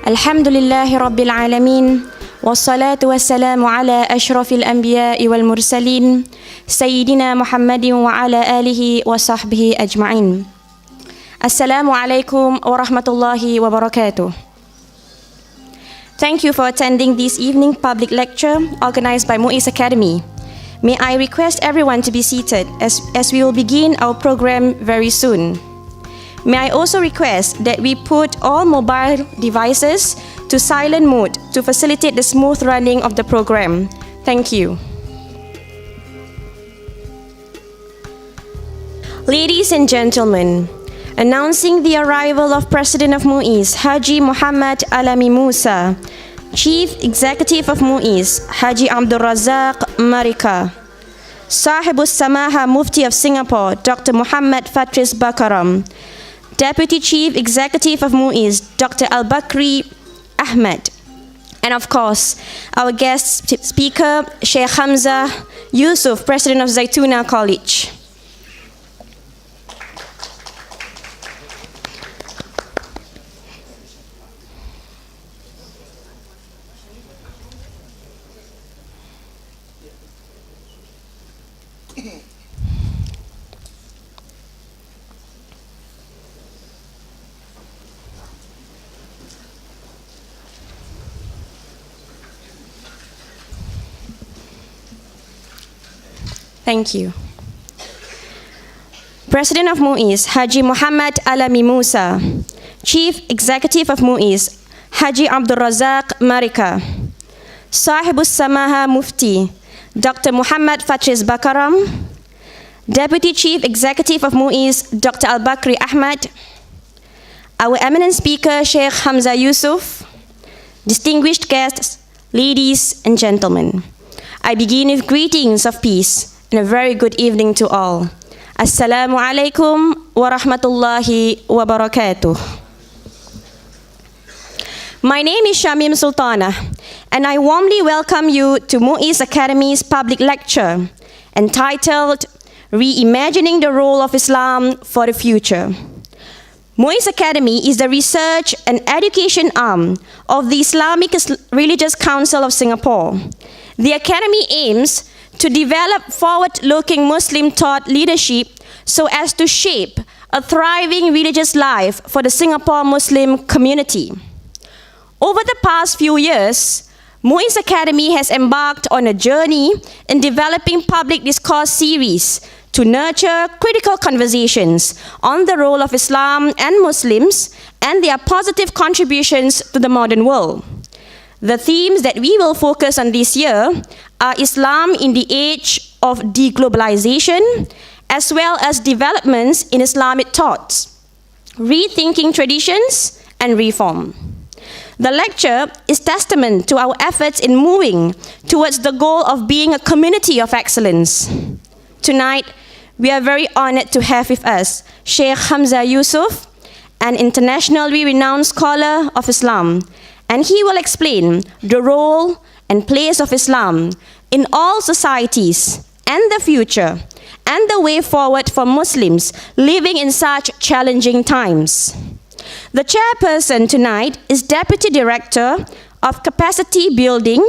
Alhamdulillahi Rabbil Alameen. Wassalatu wassalamu ala ashrafil anbiya'i wal mursalin. Sayyidina Muhammadin wa ala alihi wa sahbihi ajma'in. Assalamualaikum warahmatullahi wabarakatuh. Thank you for attending this evening public lecture organized by MUIS Academy. May I request everyone to be seated as we will begin our program very soon. May I also request that we put all mobile devices to silent mode to facilitate the smooth running of the program. Thank you. Ladies and gentlemen, announcing the arrival of President of MUIS, Haji Muhammad Alami Musa, Chief Executive of MUIS, Haji Abdul Razak Marika, Sahibus Samaha Mufti of Singapore, Dr. Muhammad Fatris Bakaram, Deputy Chief Executive of MUIS, Dr. Al-Bakri Ahmed, and of course, our guest speaker, Sheikh Hamza Yusuf, President of Zaytuna College. Thank you. President of MUIS, Haji Muhammad Alami Musa. Chief Executive of MUIS, Haji Abdul Razak Marika. Sahibus Samaha Mufti, Dr. Muhammad Fatris Bakaram. Deputy Chief Executive of MUIS, Dr. Al-Bakri Ahmed. Our eminent speaker, Sheikh Hamza Yusuf. Distinguished guests, ladies and gentlemen. I begin with greetings of peace and a very good evening to all. Assalamu alaikum wa rahmatullahi wa barakatuh. My name is Shamim Sultana, and I warmly welcome you to MUIS Academy's public lecture entitled Reimagining the Role of Islam for the Future. MUIS Academy is the research and education arm of the Islamic Religious Council of Singapore. The Academy aims to develop forward-looking Muslim thought leadership so as to shape a thriving religious life for the Singapore Muslim community. Over the past few years, MUIS Academy has embarked on a journey in developing public discourse series to nurture critical conversations on the role of Islam and Muslims and their positive contributions to the modern world. The themes that we will focus on this year are Islam in the age of deglobalization, as well as developments in Islamic thoughts, rethinking traditions, and reform. The lecture is testament to our efforts in moving towards the goal of being a community of excellence. Tonight, we are very honored to have with us Sheikh Hamza Yusuf, an internationally renowned scholar of Islam, and he will explain the role and place of Islam in all societies and the future and the way forward for Muslims living in such challenging times. The chairperson tonight is Deputy Director of Capacity Building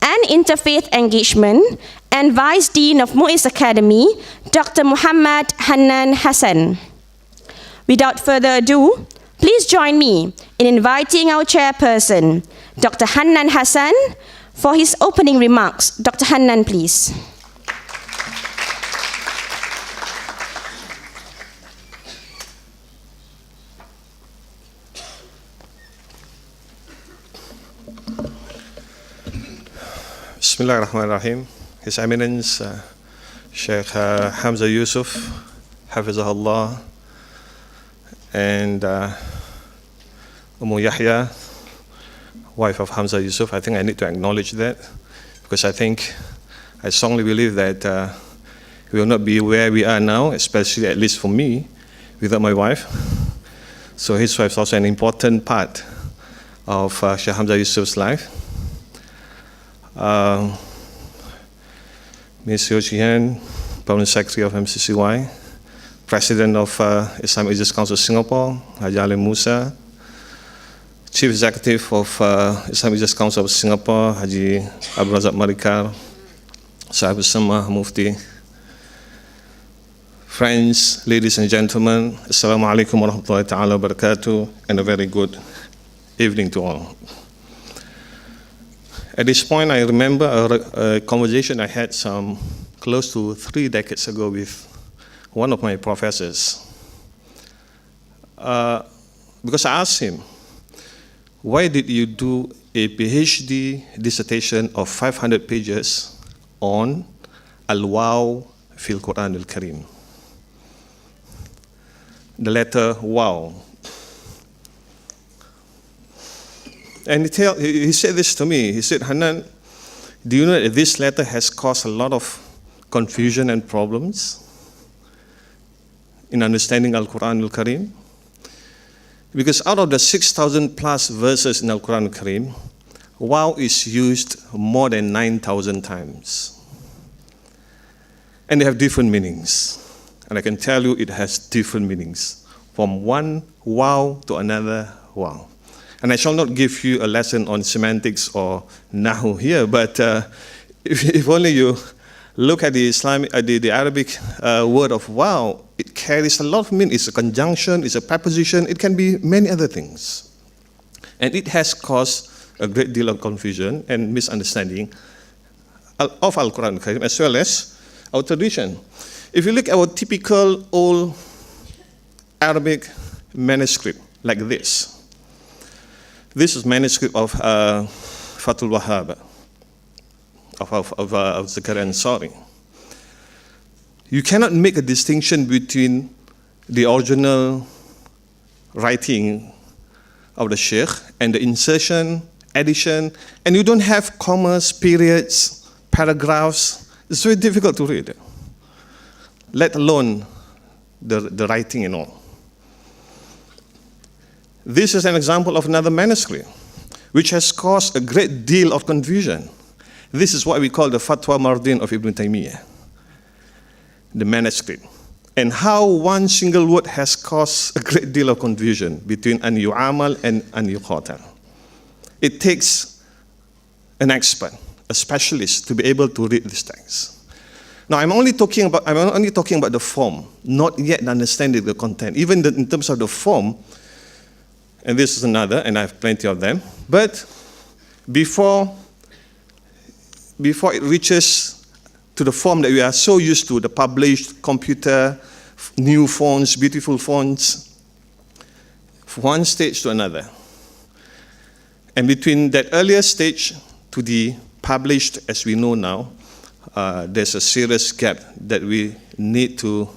and Interfaith Engagement and Vice Dean of MUIS Academy, Dr. Muhammad Hannan Hassan. Without further ado, please join me in inviting our chairperson, Dr. Hannan Hassan, for his opening remarks. Dr. Hannan, please. Bismillahirrahmanirrahim. His Eminence, Sheikh Hamza Yusuf, Hafizahullah, and Yahya, wife of Hamza Yusuf. I think I need to acknowledge that because I strongly believe that we will not be where we are now, especially at least for me, without my wife. So his wife is also an important part of Sheikh Hamza Yusuf's life. Ms. Yeo Jian, Permanent Secretary of MCCY, President of Islamic Religious Council of Singapore, Haji Ali Musa, Chief Executive of Islamic Justice Council of Singapore, Haji Abdul Razak Marikar, Sahib Sama Mufti, friends, ladies and gentlemen, Assalamu alaikum wa rahmatullahi ta'ala wa barakatuh, and a very good evening to all. At this point, I remember a conversation I had some close to 3 decades ago with one of my professors. Because I asked him, why did you do a PhD dissertation of 500 pages on Al-Waw fil Quran al-Karim? The letter Waw. And he said this to me. He said, Hanan, do you know that this letter has caused a lot of confusion and problems in understanding Al-Quran al-Karim? Because out of the 6,000 plus verses in Al-Quran al-Karim, Waw is used more than 9,000 times. And they have different meanings. And I can tell you it has different meanings, from one Waw to another Waw. And I shall not give you a lesson on semantics or Nahu here, but if only you look at the Arabic word of Waw, it carries a lot of meaning. It's a conjunction, it's a preposition, it can be many other things. And it has caused a great deal of confusion and misunderstanding of Al-Quran al-Karim as well as our tradition. If you look at our typical old Arabic manuscript like this, this is manuscript of Fathul Wahhab, of Zakaria Ansari. You cannot make a distinction between the original writing of the Sheikh and the insertion, addition, and you don't have commas, periods, paragraphs. It's very difficult to read, let alone the writing and all. This is an example of another manuscript, which has caused a great deal of confusion. This is what we call the Fatwa Mardin of Ibn Taymiyyah, the manuscript. And how one single word has caused a great deal of confusion between an yu'amal and an yuqatal. It takes an expert, a specialist, to be able to read this text. Now, I'm only talking about the form, not yet understanding the content. Even in terms of the form, and this is another, and I have plenty of them. But before it reaches to the form that we are so used to, the published computer, new fonts, beautiful fonts, from one stage to another. And between that earlier stage to the published, as we know now, there's a serious gap that we need to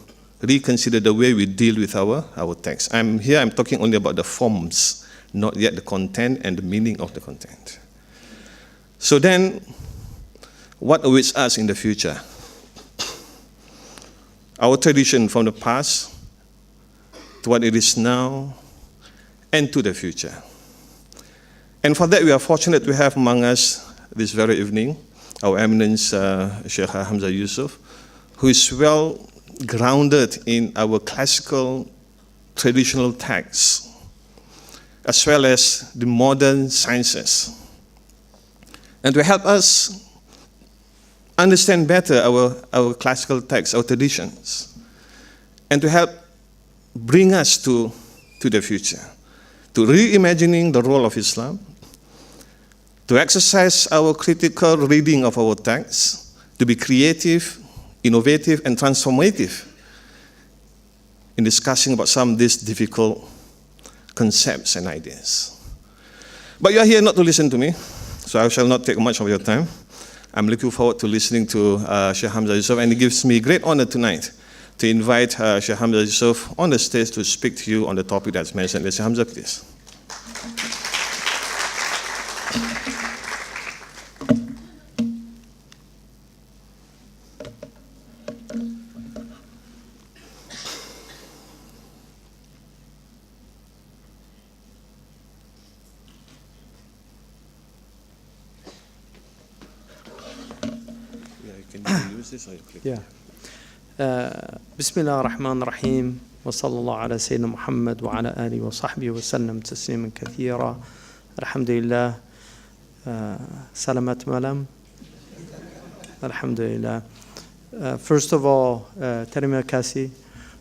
reconsider the way we deal with our text. I'm talking only about the forms, not yet the content and the meaning of the content. So then, what awaits us in the future? Our tradition from the past to what it is now and to the future. And for that, we are fortunate to have among us this very evening our eminence Sheikh Hamza Yusuf, who is well grounded in our classical traditional texts, as well as the modern sciences, and to help us understand better our classical texts, our traditions, and to help bring us to the future, to reimagining the role of Islam, to exercise our critical reading of our texts, to be creative, innovative, and transformative in discussing about some of these difficult concepts and ideas. But you are here not to listen to me, so I shall not take much of your time. I'm looking forward to listening to Sheikh Hamza Yusuf, and it gives me great honor tonight to invite Sheikh Hamza Yusuf on the stage to speak to you on the topic that's mentioned. Sheikh Hamza, please. بسم الله الرحمن الرحيم وصلى الله على سيدنا محمد وعلى آله وصحبه وسلم تسليما كثيرا Alhamdulillah. Salamat malam. Alhamdulillah. First of all, terima kasih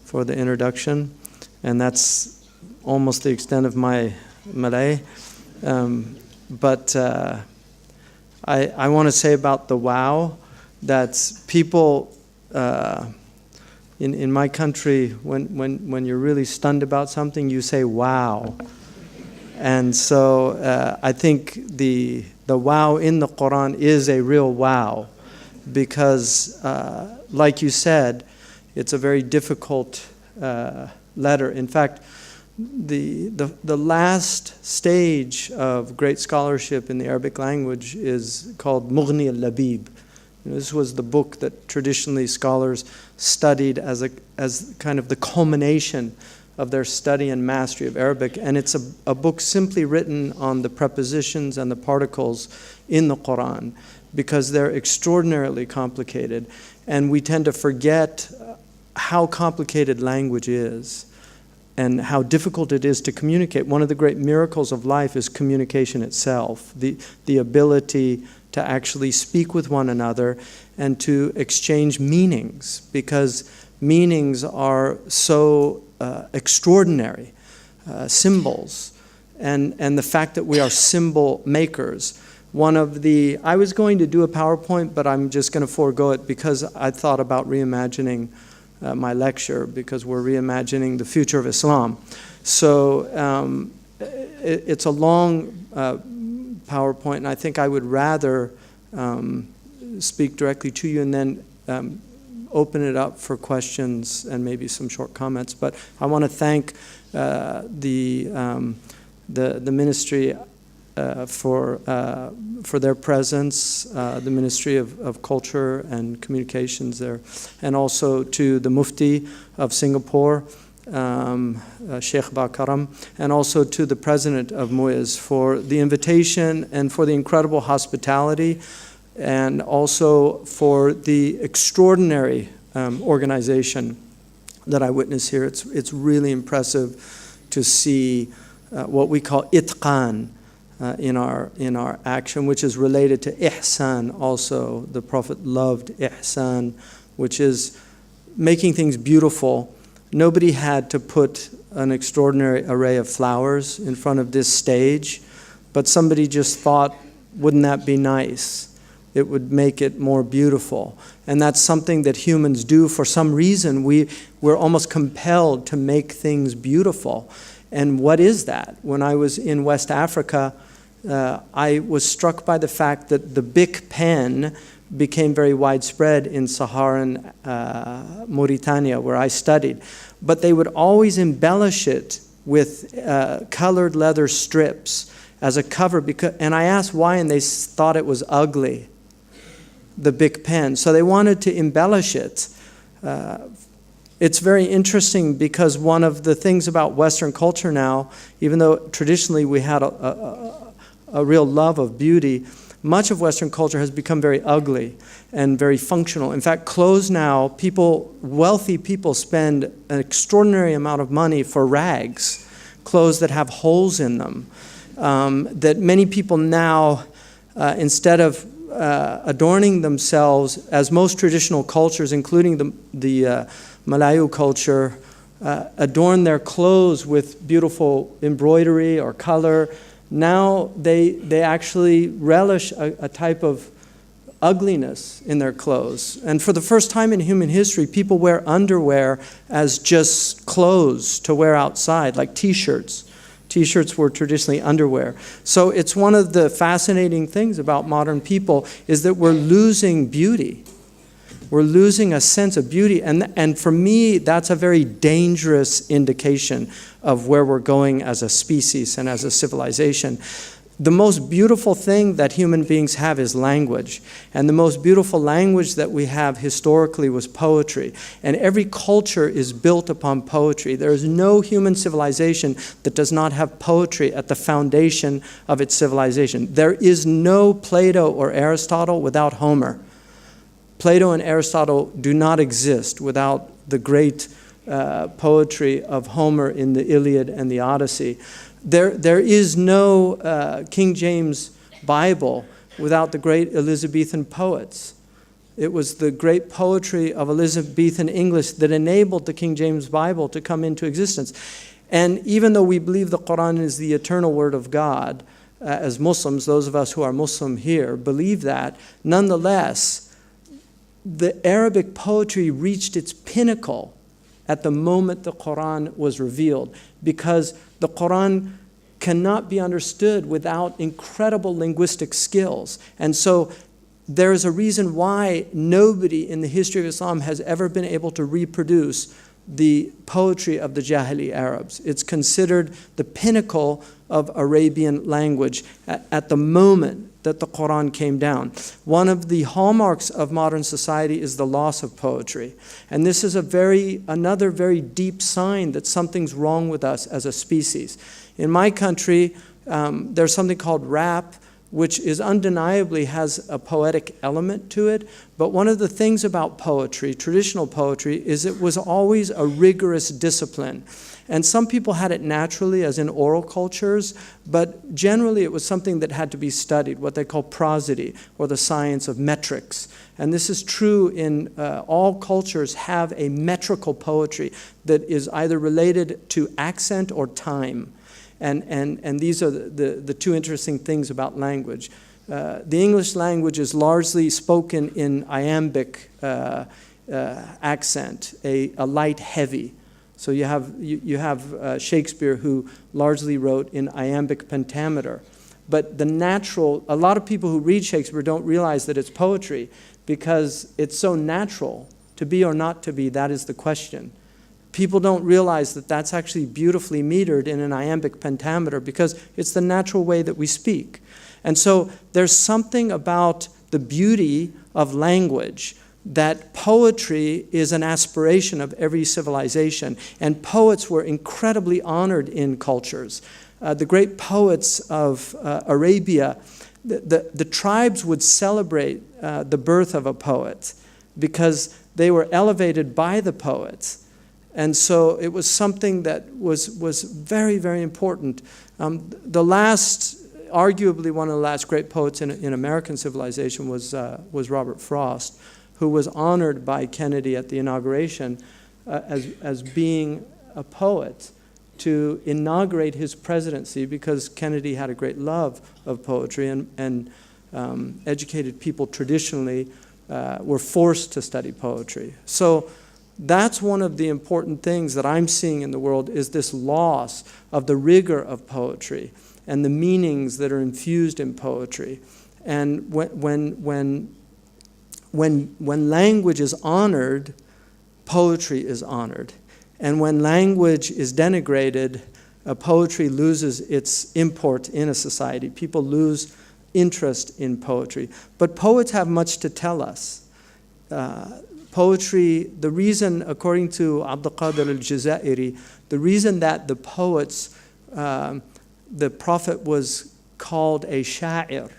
for the introduction, and that's almost the extent of my Malay. But I want to say about the wow that people in my country, when you're really stunned about something, you say wow. And so I think the wow in the Quran is a real wow, because like you said, it's a very difficult letter. In fact, the last stage of great scholarship in the Arabic language is called Mughni al-Labib. This was the book that traditionally scholars studied as kind of the culmination of their study and mastery of Arabic. And it's a book simply written on the prepositions and the particles in the Quran, because they're extraordinarily complicated. And we tend to forget how complicated language is and how difficult it is to communicate. One of the great miracles of life is communication itself, the ability to actually speak with one another and to exchange meanings, because meanings are so extraordinary, symbols, and the fact that we are symbol makers. I was going to do a PowerPoint, but I'm just going to forego it because I thought about reimagining my lecture, because we're reimagining the future of Islam. So it's a long PowerPoint, and I think I would rather speak directly to you and then open it up for questions and maybe some short comments. But I want to thank the ministry for their presence, the Ministry of Culture and Communications there, and also to the Mufti of Singapore, Sheikh Bakaram, and also to the President of MUIS for the invitation and for the incredible hospitality, and also for the extraordinary organization that I witness here. It's really impressive to see what we call itqan in our action, which is related to ihsan also. The Prophet loved ihsan, which is making things beautiful. Nobody had to put an extraordinary array of flowers in front of this stage, but somebody just thought, wouldn't that be nice? It would make it more beautiful. And that's something that humans do. For some reason, we're almost compelled to make things beautiful. And what is that? When I was in West Africa, I was struck by the fact that the Bic pen became very widespread in Saharan Mauritania, where I studied. But they would always embellish it with colored leather strips as a cover. And I asked why, and they thought it was ugly, the Bic pen. So they wanted to embellish it. It's very interesting, because one of the things about Western culture now, even though traditionally we had a real love of beauty, much of Western culture has become very ugly and very functional. In fact, clothes now, wealthy people spend an extraordinary amount of money for rags, clothes that have holes in them, that many people now, instead of adorning themselves, as most traditional cultures, including the Malayu culture, adorn their clothes with beautiful embroidery or color. Now they actually relish a type of ugliness in their clothes. And for the first time in human history, people wear underwear as just clothes to wear outside, like t-shirts. T-shirts were traditionally underwear. So it's one of the fascinating things about modern people is that we're losing beauty. We're losing a sense of beauty. And for me, that's a very dangerous indication of where we're going as a species and as a civilization. The most beautiful thing that human beings have is language. And the most beautiful language that we have historically was poetry. And every culture is built upon poetry. There is no human civilization that does not have poetry at the foundation of its civilization. There is no Plato or Aristotle without Homer. Plato and Aristotle do not exist without the great poetry of Homer in the Iliad and the Odyssey. There is no King James Bible without the great Elizabethan poets. It was the great poetry of Elizabethan English that enabled the King James Bible to come into existence. And even though we believe the Quran is the eternal word of God, as Muslims, those of us who are Muslim here, believe that, nonetheless, the Arabic poetry reached its pinnacle at the moment the Quran was revealed, because the Quran cannot be understood without incredible linguistic skills. And so there is a reason why nobody in the history of Islam has ever been able to reproduce the poetry of the Jahili Arabs. It's considered the pinnacle of Arabian language at the moment that the Quran came down. One of the hallmarks of modern society is the loss of poetry. And this is another very deep sign that something's wrong with us as a species. In my country, there's something called rap, which is undeniably has a poetic element to it. But one of the things about poetry, traditional poetry, is it was always a rigorous discipline. And some people had it naturally, as in oral cultures, but generally it was something that had to be studied, what they call prosody, or the science of metrics. And this is true in all cultures have a metrical poetry that is either related to accent or time. And these are the two interesting things about language. The English language is largely spoken in iambic accent, a light heavy. So you have Shakespeare, who largely wrote in iambic pentameter. But a lot of people who read Shakespeare don't realize that it's poetry, because it's so natural. To be or not to be, that is the question. People don't realize that that's actually beautifully metered in an iambic pentameter, because it's the natural way that we speak. And so there's something about the beauty of language, that poetry is an aspiration of every civilization. And poets were incredibly honored in cultures. The great poets of Arabia, the tribes would celebrate the birth of a poet, because they were elevated by the poets. And so it was something that was very, very important. Arguably one of the last great poets in American civilization was Robert Frost, who was honored by Kennedy at the inauguration as being a poet to inaugurate his presidency, because Kennedy had a great love of poetry, and educated people traditionally were forced to study poetry. So that's one of the important things that I'm seeing in the world, is this loss of the rigor of poetry and the meanings that are infused in poetry. And when language is honored, poetry is honored. And when language is denigrated, poetry loses its import in a society. People lose interest in poetry. But poets have much to tell us. Poetry, the reason, according to Abdul Qadir al-Jazairi, the reason that the poets, the Prophet was called a sha'ir.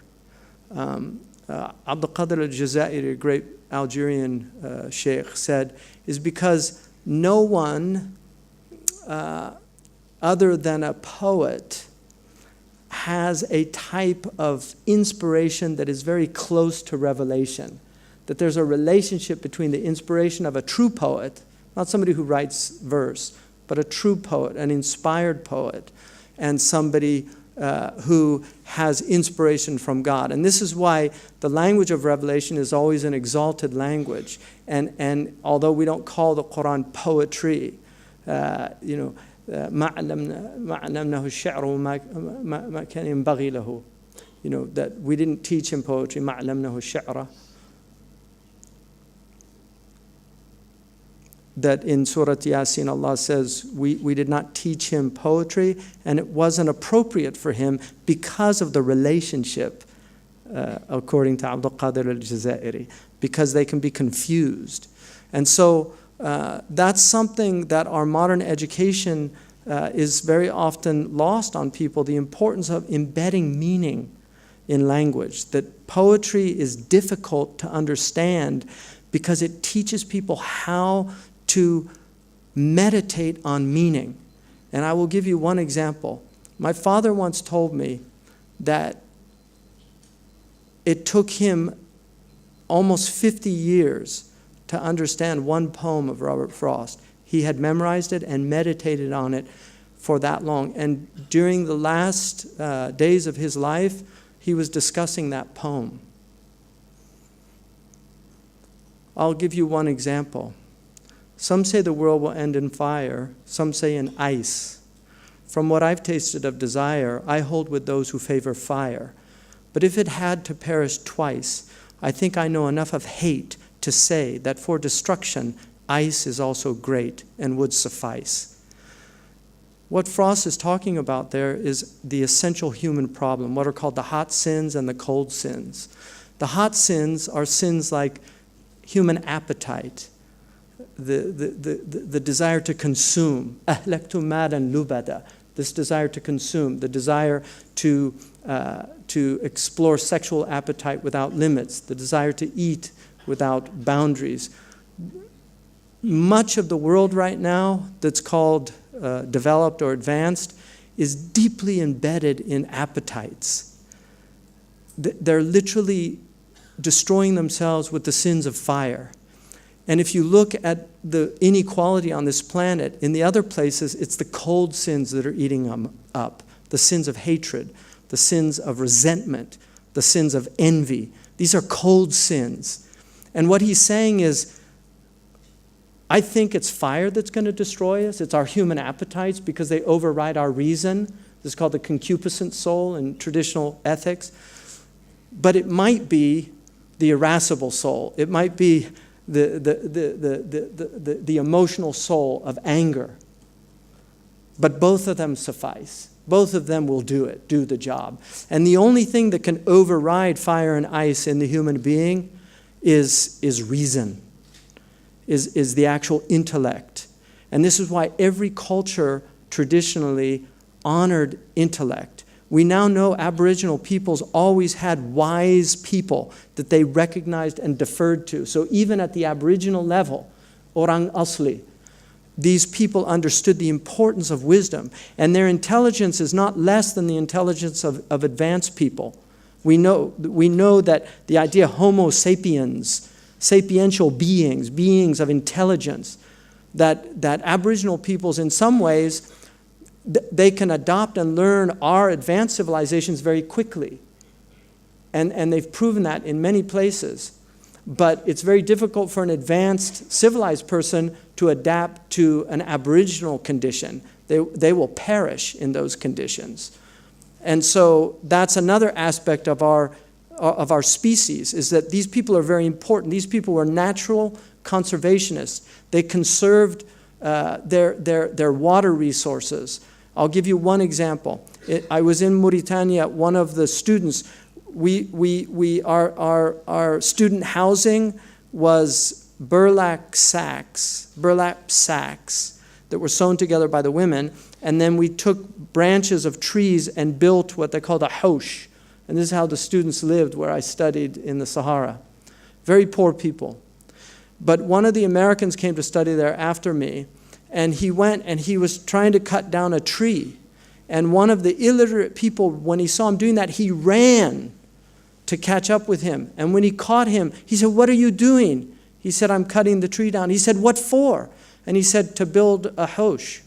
Abdul Qadir al-Jazairi, a great Algerian sheikh, said, is because no one other than a poet has a type of inspiration that is very close to revelation. That there's a relationship between the inspiration of a true poet, not somebody who writes verse, but a true poet, an inspired poet, and somebody who has inspiration from God. And this is why the language of revelation is always an exalted language. And although we don't call the Quran poetry, ما علمناه الشعر وما كان ينبغي له, that we didn't teach him poetry, ما علمناه الشعر. That in Surah Yasin, Allah says, we did not teach him poetry, and it wasn't appropriate for him because of the relationship, according to Abdul Qadir al-Jazairi, because they can be confused. And so that's something that our modern education is very often lost on people, the importance of embedding meaning in language, that poetry is difficult to understand because it teaches people how to meditate on meaning. And I will give you one example. My father once told me that it took him almost 50 years to understand one poem of Robert Frost. He had memorized it and meditated on it for that long. And during the last days of his life, he was discussing that poem. I'll give you one example. Some say the world will end in fire, some say in ice. From what I've tasted of desire, I hold with those who favor fire. But if it had to perish twice, I think I know enough of hate to say that for destruction, ice is also great and would suffice. What Frost is talking about there is the essential human problem, what are called the hot sins and the cold sins. The hot sins are sins like human appetite, the desire to consume, ahlaktu malan lubada, this desire to consume, the desire to explore sexual appetite without limits, the desire to eat without boundaries. Much of the world right now that's called developed or advanced is deeply embedded in appetites. They're literally destroying themselves with the sins of fire. And if you look at the inequality on this planet, in the other places, it's the cold sins that are eating them up. The sins of hatred, the sins of resentment, the sins of envy. These are cold sins. And what he's saying is, I think it's fire that's going to destroy us. It's our human appetites because they override our reason. This is called the concupiscent soul in traditional ethics. But it might be the irascible soul. It might be the emotional soul of anger. But both of them suffice. Both of them will do the job. And the only thing that can override fire and ice in the human being is reason, is the actual intellect. And this is why every culture traditionally honored intellect. We now know Aboriginal peoples always had wise people that they recognized and deferred to. So even at the Aboriginal level, Orang Asli, these people understood the importance of wisdom. And their intelligence is not less than the intelligence of advanced people. We know that the idea Homo sapiens, sapiential beings of intelligence, that Aboriginal peoples in some ways, they can adopt and learn our advanced civilizations very quickly. And they've proven that in many places. But it's very difficult for an advanced civilized person to adapt to an Aboriginal condition. They will perish in those conditions. And so that's another aspect of our species, is that these people are very important. These people were natural conservationists. They conserved their water resources. I'll give you one example. I was in Mauritania. One of the students, our student housing was burlap sacks that were sewn together by the women, and then we took branches of trees and built what they called a housh. And this is how the students lived where I studied in the Sahara. Very poor people. But one of the Americans came to study there after me, and he went and he was trying to cut down a tree. And one of the illiterate people, when he saw him doing that, he ran to catch up with him. And when he caught him, he said, "What are you doing?" He said, "I'm cutting the tree down." He said, "What for?" And he said, "To build a housh."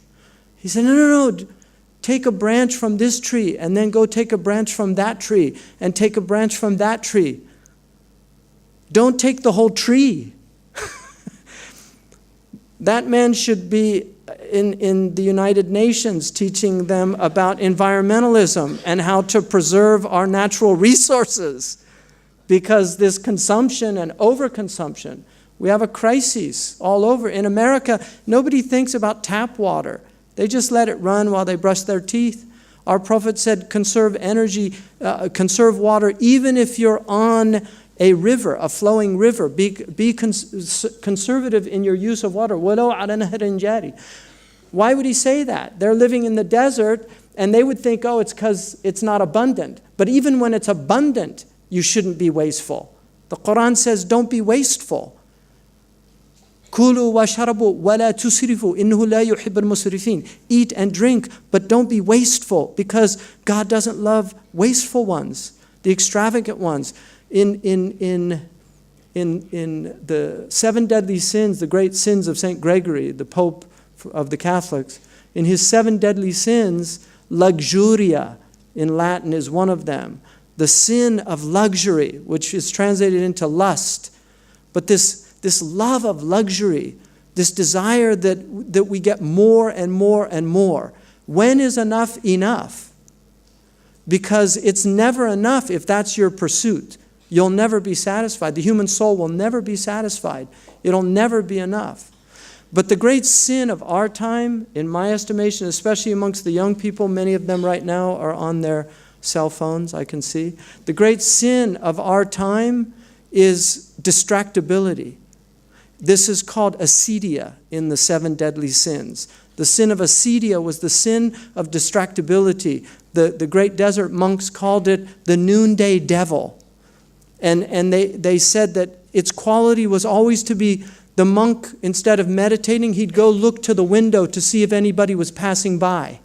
He said, No. Take a branch from this tree, and then go take a branch from that tree, and take a branch from that tree. Don't take the whole tree. That man should be in the United Nations teaching them about environmentalism and how to preserve our natural resources. Because this consumption and overconsumption, we have a crisis all over. In America, nobody thinks about tap water. They just let it run while they brush their teeth. Our Prophet said, conserve energy, conserve water, even if you're on a river, a flowing river. Be conservative in your use of water. Why would he say that? They're living in the desert, and they would think, it's because it's not abundant. But even when it's abundant, you shouldn't be wasteful. The Quran says, don't be wasteful. كُلُوا وَاشْرَبُوا وَلَا تُسْرِفُوا إِنَّهُ لَا يُحِبُّ الْمُسْرِفِينَ. Eat and drink, but don't be wasteful, because God doesn't love wasteful ones, the extravagant ones. In the 7 deadly sins, the great sins of St. Gregory, the Pope of the Catholics, in his 7 deadly sins, luxuria in Latin is one of them. The sin of luxury, which is translated into lust. But this love of luxury, this desire that we get more and more and more. When is enough enough? Because it's never enough if that's your pursuit. You'll never be satisfied. The human soul will never be satisfied. It'll never be enough. But the great sin of our time, in my estimation, especially amongst the young people, many of them right now are on their cell phones, I can see. The great sin of our time is distractibility. This is called acedia in the 7 deadly sins. The sin of acedia was the sin of distractibility. The great desert monks called it the noonday devil. And they said that its quality was always to be, the monk, instead of meditating, he'd go look to the window to see if anybody was passing by.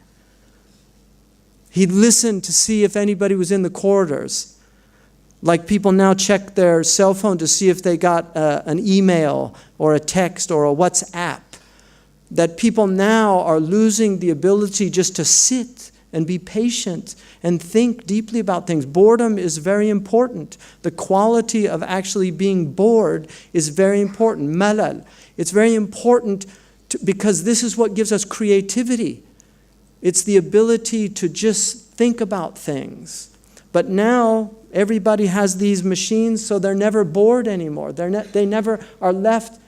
He'd listen to see if anybody was in the corridors. Like people now check their cell phone to see if they got an email or a text or a WhatsApp. That people now are losing the ability just to sit and be patient and think deeply about things. Boredom is very important. The quality of actually being bored is very important. Malal. It's very important because this is what gives us creativity. It's the ability to just think about things. But now everybody has these machines, so they're never bored anymore. They never are left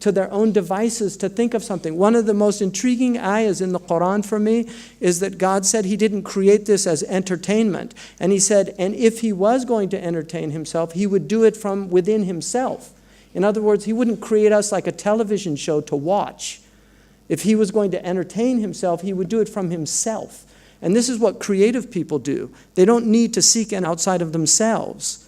to their own devices to think of something. One of the most intriguing ayahs in the Quran for me is that God said He didn't create this as entertainment. And He said, and if He was going to entertain Himself, He would do it from within Himself. In other words, He wouldn't create us like a television show to watch. If He was going to entertain Himself, He would do it from Himself. And this is what creative people do. They don't need to seek an outside of themselves.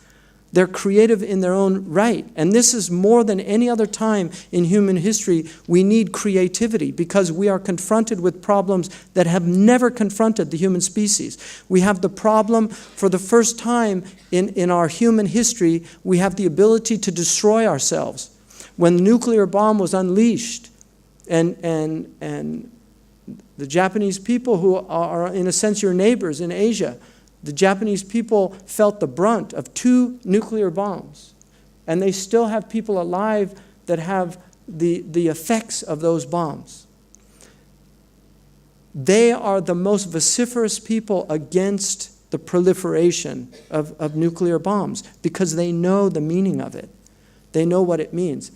They're creative in their own right. And this is more than any other time in human history, we need creativity because we are confronted with problems that have never confronted the human species. We have the problem, for the first time in our human history, we have the ability to destroy ourselves. When the nuclear bomb was unleashed, and the Japanese people, who are in a sense your neighbors in Asia, the Japanese people felt the brunt of 2 nuclear bombs. And they still have people alive that have the effects of those bombs. They are the most vociferous people against the proliferation of nuclear bombs because they know the meaning of it. They know what it means.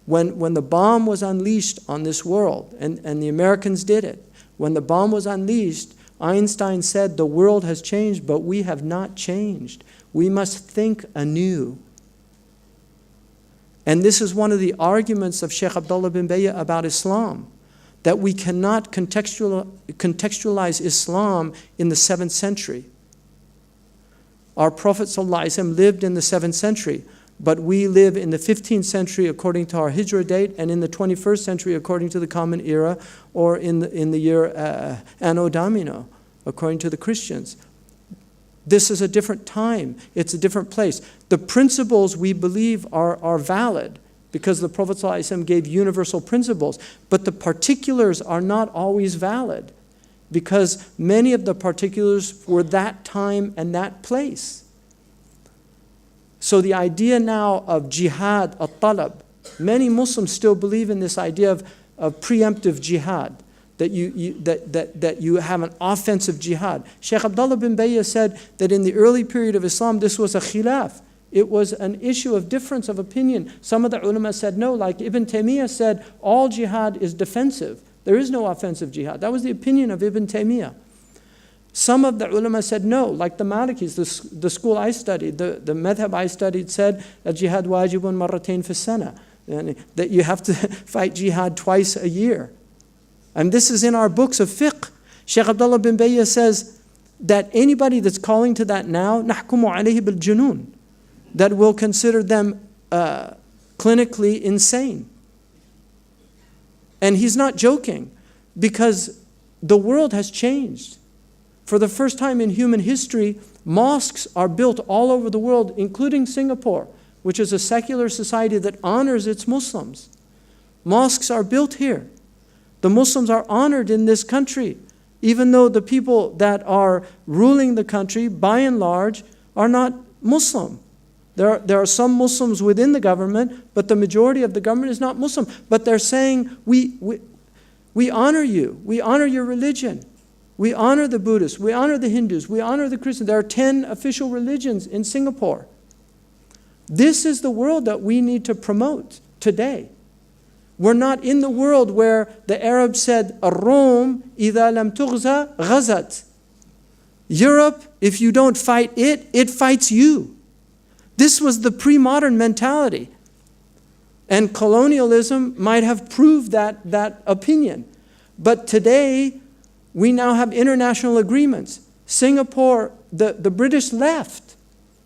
When the bomb was unleashed on this world, and the Americans did it, when the bomb was unleashed, Einstein said, the world has changed, but we have not changed. We must think anew. And this is one of the arguments of Sheikh Abdullah bin Bayyah about Islam, that we cannot contextualize Islam in the 7th century. Our Prophet ﷺ lived in the 7th century, but we live in the 15th century according to our Hijrah date, and in the 21st century according to the Common Era, or in the year Anno Domino, according to the Christians. This is a different time. It's a different place. The principles we believe are valid because the Prophet ﷺ gave universal principles, but the particulars are not always valid because many of the particulars were that time and that place. So the idea now of jihad, at-talab, many Muslims still believe in this idea of preemptive jihad, that you have an offensive jihad. Sheikh Abdullah bin Bayyah said that in the early period of Islam, this was a khilaf. It was an issue of difference of opinion. Some of the ulama said no, like Ibn Taymiyyah said, all jihad is defensive. There is no offensive jihad. That was the opinion of Ibn Taymiyyah. Some of the ulama said no, like the Malikis, the school I studied, the madhab I studied said that jihad wajibun marratain fi sana, that you have to fight jihad twice a year. And this is in our books of fiqh. Sheikh Abdullah bin Bayyah says that anybody that's calling to that now, nahkumu alayhi bil junun, that will consider them clinically insane. And he's not joking, because the world has changed. For the first time in human history, mosques are built all over the world, including Singapore, which is a secular society that honors its Muslims. Mosques are built here. The Muslims are honored in this country, even though the people that are ruling the country, by and large, are not Muslim. There are some Muslims within the government, but the majority of the government is not Muslim. But they're saying, we honor you. We honor your religion. We honor the Buddhists. We honor the Hindus. We honor the Christians. There are 10 official religions in Singapore. This is the world that we need to promote today. We're not in the world where the Arabs said, Rome, إِذَا لَمْ تُغْزَى غَزَتْ. Europe, if you don't fight it, it fights you. This was the pre-modern mentality. And colonialism might have proved that opinion. But today, we now have international agreements. Singapore, the British left.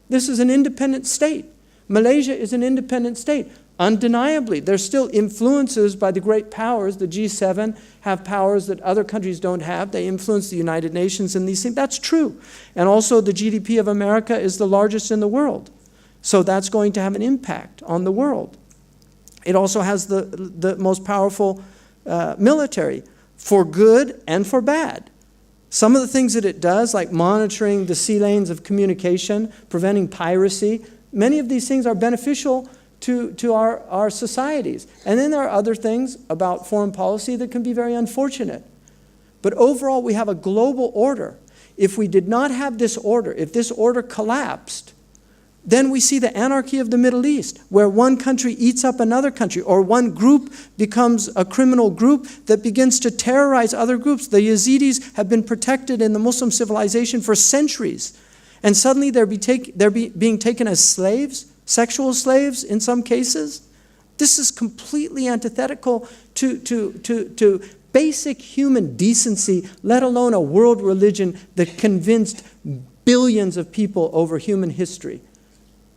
This is an independent state. Malaysia is an independent state. Undeniably, there's still influences by the great powers. The G7 have powers that other countries don't have. They influence the United Nations and these things. That's true. And also the GDP of America is the largest in the world. So that's going to have an impact on the world. It also has the most powerful military, for good and for bad. Some of the things that it does, like monitoring the sea lanes of communication, preventing piracy, many of these things are beneficial to our societies. And then there are other things about foreign policy that can be very unfortunate. But overall, we have a global order. If we did not have this order, if this order collapsed, then we see the anarchy of the Middle East, where one country eats up another country, or one group becomes a criminal group that begins to terrorize other groups. The Yazidis have been protected in the Muslim civilization for centuries, and suddenly they're being taken as slaves, sexual slaves in some cases. This is completely antithetical to basic human decency, let alone a world religion that convinced billions of people over human history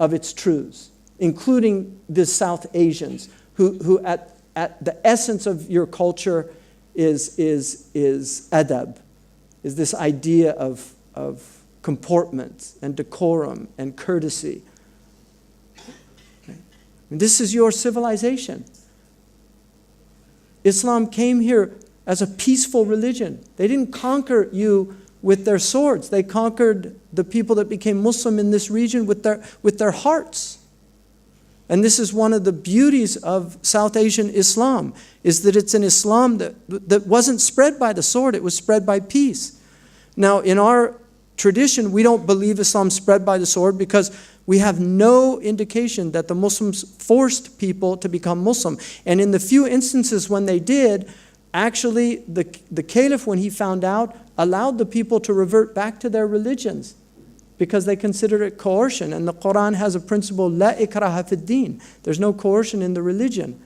of its truths, including the South Asians, who at the essence of your culture is adab, is this idea of comportment and decorum and courtesy. And this is your civilization. Islam came here as a peaceful religion. They didn't conquer you with their swords. They conquered the people that became Muslim in this region with their hearts. And this is one of the beauties of South Asian Islam, is that it's an Islam that wasn't spread by the sword, it was spread by peace. Now, in our tradition, we don't believe Islam spread by the sword because we have no indication that the Muslims forced people to become Muslim. And in the few instances when they did, actually, the caliph, when he found out, allowed the people to revert back to their religions because they considered it coercion. And the Quran has a principle, la ikraha fid din. There's no coercion in the religion.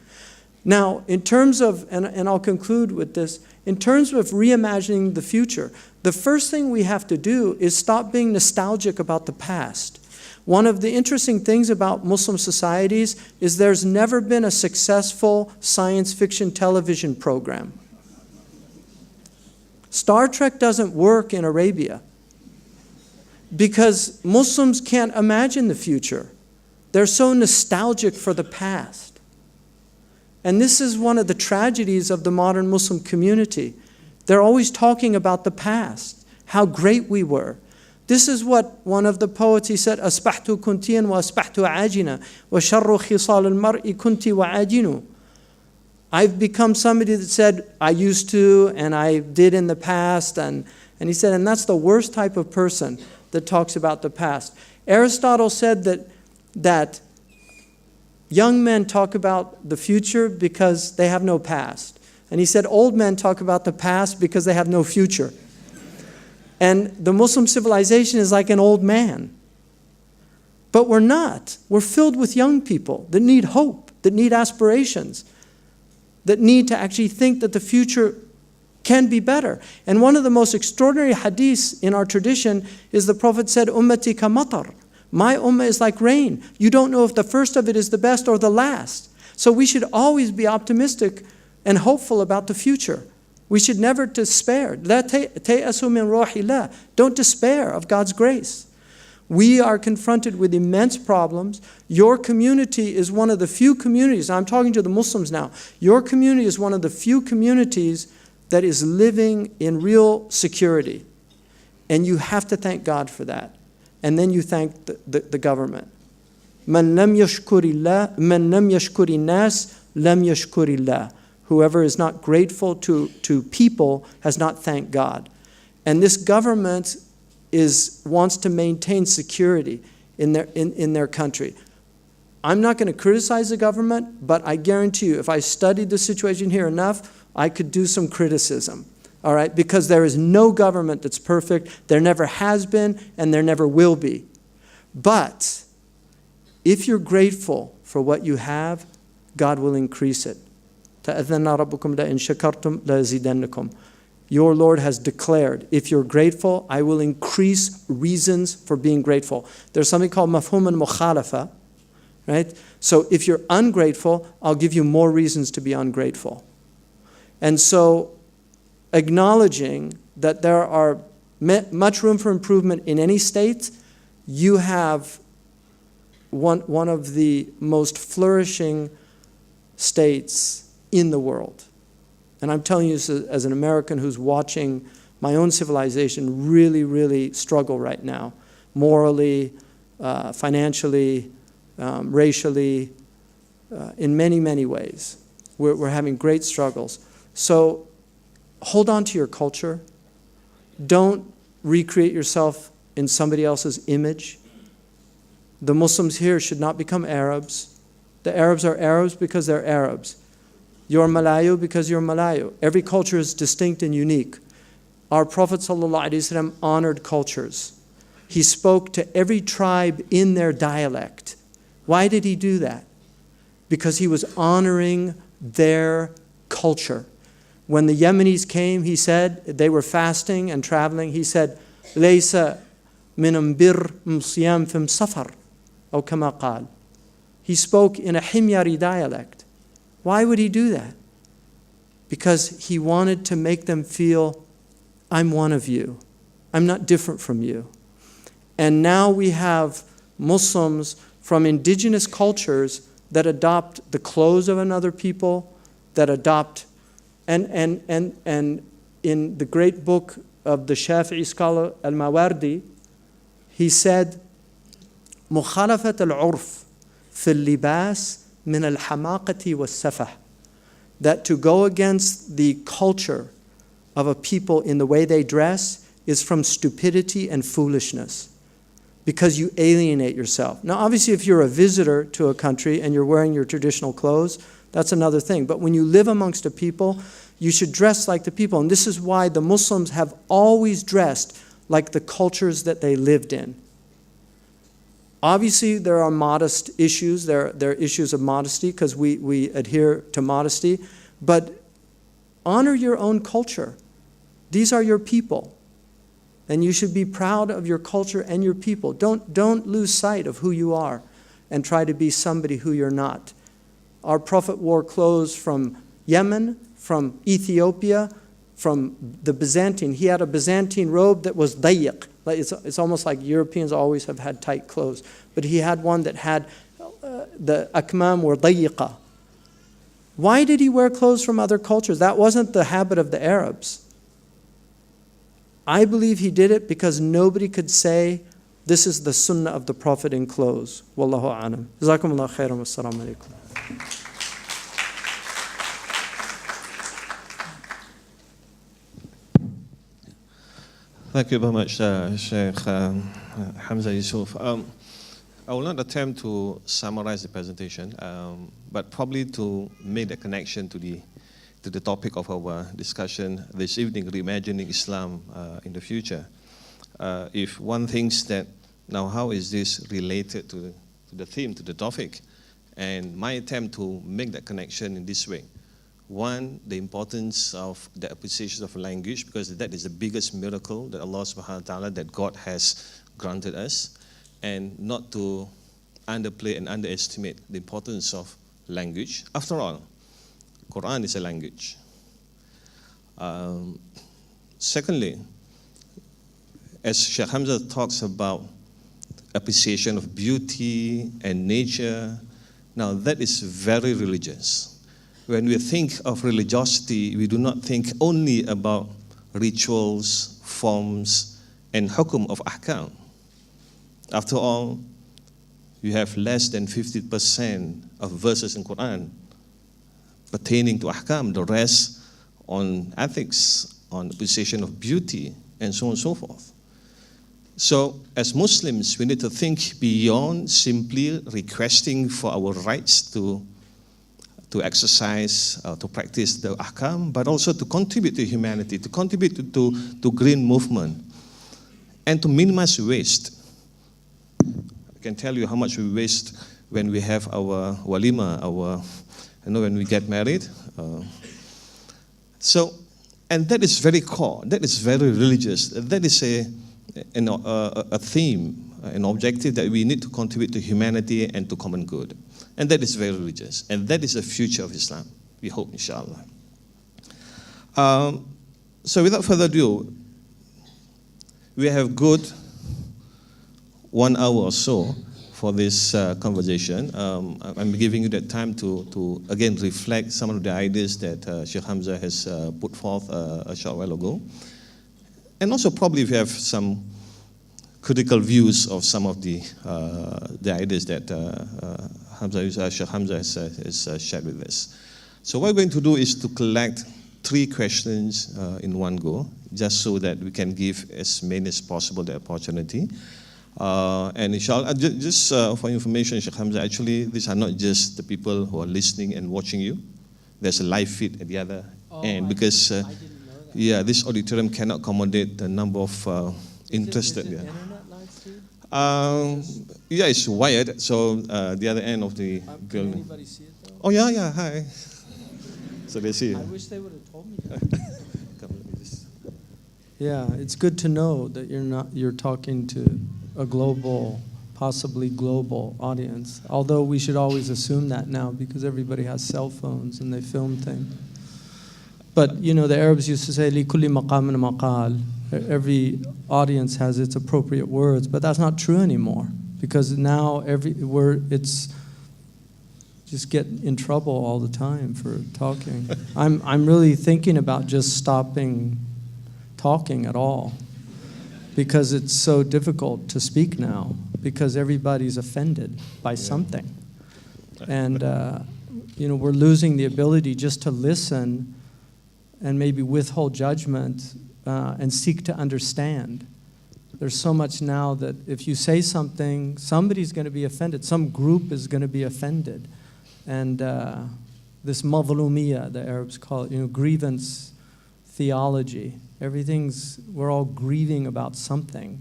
Now, in terms of, and I'll conclude with this, in terms of reimagining the future, the first thing we have to do is stop being nostalgic about the past. One of the interesting things about Muslim societies is there's never been a successful science fiction television program. Star Trek doesn't work in Arabia because Muslims can't imagine the future. They're so nostalgic for the past. And this is one of the tragedies of the modern Muslim community. They're always talking about the past, how great we were. This is what one of the poets, he said, أَصْبَحْتُ كُنْتِيًا وَأَصْبَحْتُ عَاجِنًا وَشَرُّ خِصَالِ الْمَرْءِ كُنْتِ وَعَاجِنُ. I've become somebody that said, I used to, and I did in the past, and he said, and that's the worst type of person that talks about the past. Aristotle said that young men talk about the future because they have no past. And he said old men talk about the past because they have no future. And the Muslim civilization is like an old man. But we're not. We're filled with young people that need hope, that need aspirations, that need to actually think that the future can be better. And one of the most extraordinary hadiths in our tradition is the Prophet said, Ummati ka matar. My ummah is like rain. You don't know if the first of it is the best or the last. So we should always be optimistic and hopeful about the future. We should never despair. لا تيأسوا من روح الله. Don't despair of God's grace. We are confronted with immense problems. Your community is one of the few communities, I'm talking to the Muslims now, your community is one of the few communities that is living in real security. And you have to thank God for that. And then you thank the government. من لم يشكر الله من لم يشكر الناس لم يشكر الله. Whoever is not grateful to people has not thanked God. And this government wants to maintain security in their country. I'm not going to criticize the government, but I guarantee you, if I studied the situation here enough, I could do some criticism. All right? Because there is no government that's perfect. There never has been, and there never will be. But if you're grateful for what you have, God will increase it. تَأَذَنَّا رَبُّكُمْ لَإِن شَكَرْتُمْ لَأَزِيدَنَّكُمْ. Your Lord has declared, if you're grateful, I will increase reasons for being grateful. There's something called mafhum al-mukhalafa, right? So if you're ungrateful, I'll give you more reasons to be ungrateful. And so acknowledging that there are much room for improvement in any state, you have one of the most flourishing states in the world. And I'm telling you this as an American who's watching my own civilization really, really struggle right now, morally, financially, racially, in many, many ways. We're having great struggles. So hold on to your culture. Don't recreate yourself in somebody else's image. The Muslims here should not become Arabs. The Arabs are Arabs because they're Arabs. You're Malayu because you're Malayu. Every culture is distinct and unique. Our Prophet ﷺ honored cultures. He spoke to every tribe in their dialect. Why did he do that? Because he was honoring their culture. When the Yemenis came, he said, they were fasting and traveling, he said, لَيْسَ مِنَ مْبِرْ مُصْيَامْ فِمْ سَفَرْ أو كما قال. He spoke in a Himyari dialect. Why would he do that? Because he wanted to make them feel, I'm one of you. I'm not different from you. And now we have Muslims from indigenous cultures that adopt the clothes of another people, that adopt, and in the great book of the Shafi'i scholar Al-Mawardi, he said, مخالفة العرف في اللباس من الحماقة والسفه. That to go against the culture of a people in the way they dress is from stupidity and foolishness, because you alienate yourself. Now, obviously, if you're a visitor to a country and you're wearing your traditional clothes, that's another thing. But when you live amongst a people, you should dress like the people. And this is why the Muslims have always dressed like the cultures that they lived in. Obviously, there are modest issues. There are issues of modesty because we adhere to modesty. But honor your own culture. These are your people. And you should be proud of your culture and your people. Don't lose sight of who you are and try to be somebody who you're not. Our Prophet wore clothes from Yemen, from Ethiopia, from the Byzantine. He had a Byzantine robe that was dayiq. It's almost like Europeans always have had tight clothes. But he had one that had, the akmam were dayiqa. Why did he wear clothes from other cultures? That wasn't the habit of the Arabs. I believe he did it because nobody could say, this is the sunnah of the Prophet in clothes. Wallahu a'lam. Jazakumullah khairan wa assalamu alaikum. Thank you very much, Sheikh Hamza Yusuf. I will not attempt to summarize the presentation, but probably to make a connection to the topic of our discussion this evening, reimagining Islam in the future. If one thinks that, now how is this related to the theme, to the topic? And my attempt to make that connection in this way. One, the importance of the appreciation of language, because that is the biggest miracle that Allah subhanahu wa ta'ala, that God has granted us, and not to underplay and underestimate the importance of language. After all, Quran is a language. Secondly, as Sheikh Hamza talks about appreciation of beauty and nature, now that is very religious. When we think of religiosity, we do not think only about rituals, forms, and hukum of ahkam. After all, you have less than 50% of verses in Quran pertaining to ahkam, the rest on ethics, on appreciation of beauty, and so on and so forth. So, as Muslims, we need to think beyond simply requesting for our rights to exercise, to practice the ahkam, but also to contribute to humanity, to contribute to green movement, and to minimize waste. I can tell you how much we waste when we have our walima, when we get married. And that is very core, that is very religious, that is a theme, an objective that we need to contribute to humanity and to common good. And that is very religious. And that is the future of Islam, we hope, inshallah. So without further ado, we have good 1 hour or so for this conversation. I'm giving you that time to again reflect some of the ideas that Sheikh Hamza has put forth a short while ago. And also probably if you have some critical views of some of the ideas that Sheikh Hamza has shared with us. So what we're going to do is to collect 3 questions in one go, just so that we can give as many as possible the opportunity. And inshallah, just for information, Sheikh Hamza, actually, these are not just the people who are listening and watching you. There's a live feed at the other end, because I didn't know that. yeah, this auditorium cannot accommodate the number of interested. Is it Yeah. internet live stream? Yeah, it's wired, so the other end of the Can building. anybody see it though? Oh yeah, hi. So they see. I wish they would have told me that. Come, let me just- Yeah, it's good to know that you're talking to a global, possibly global audience. Although we should always assume that now because everybody has cell phones and they film things. But you know, the Arabs used to say "Likulli maqamin maqal." Every audience has its appropriate words, but that's not true anymore because now every word it's just get in trouble all the time for talking. I'm really thinking about just stopping talking at all because it's so difficult to speak now because everybody's offended by something. And you know, we're losing the ability just to listen and maybe withhold judgment and seek to understand. There's so much now that if you say something, somebody's going to be offended. Some group is going to be offended. And this mazlumiyya, the Arabs call it, you know, grievance theology. We're all grieving about something.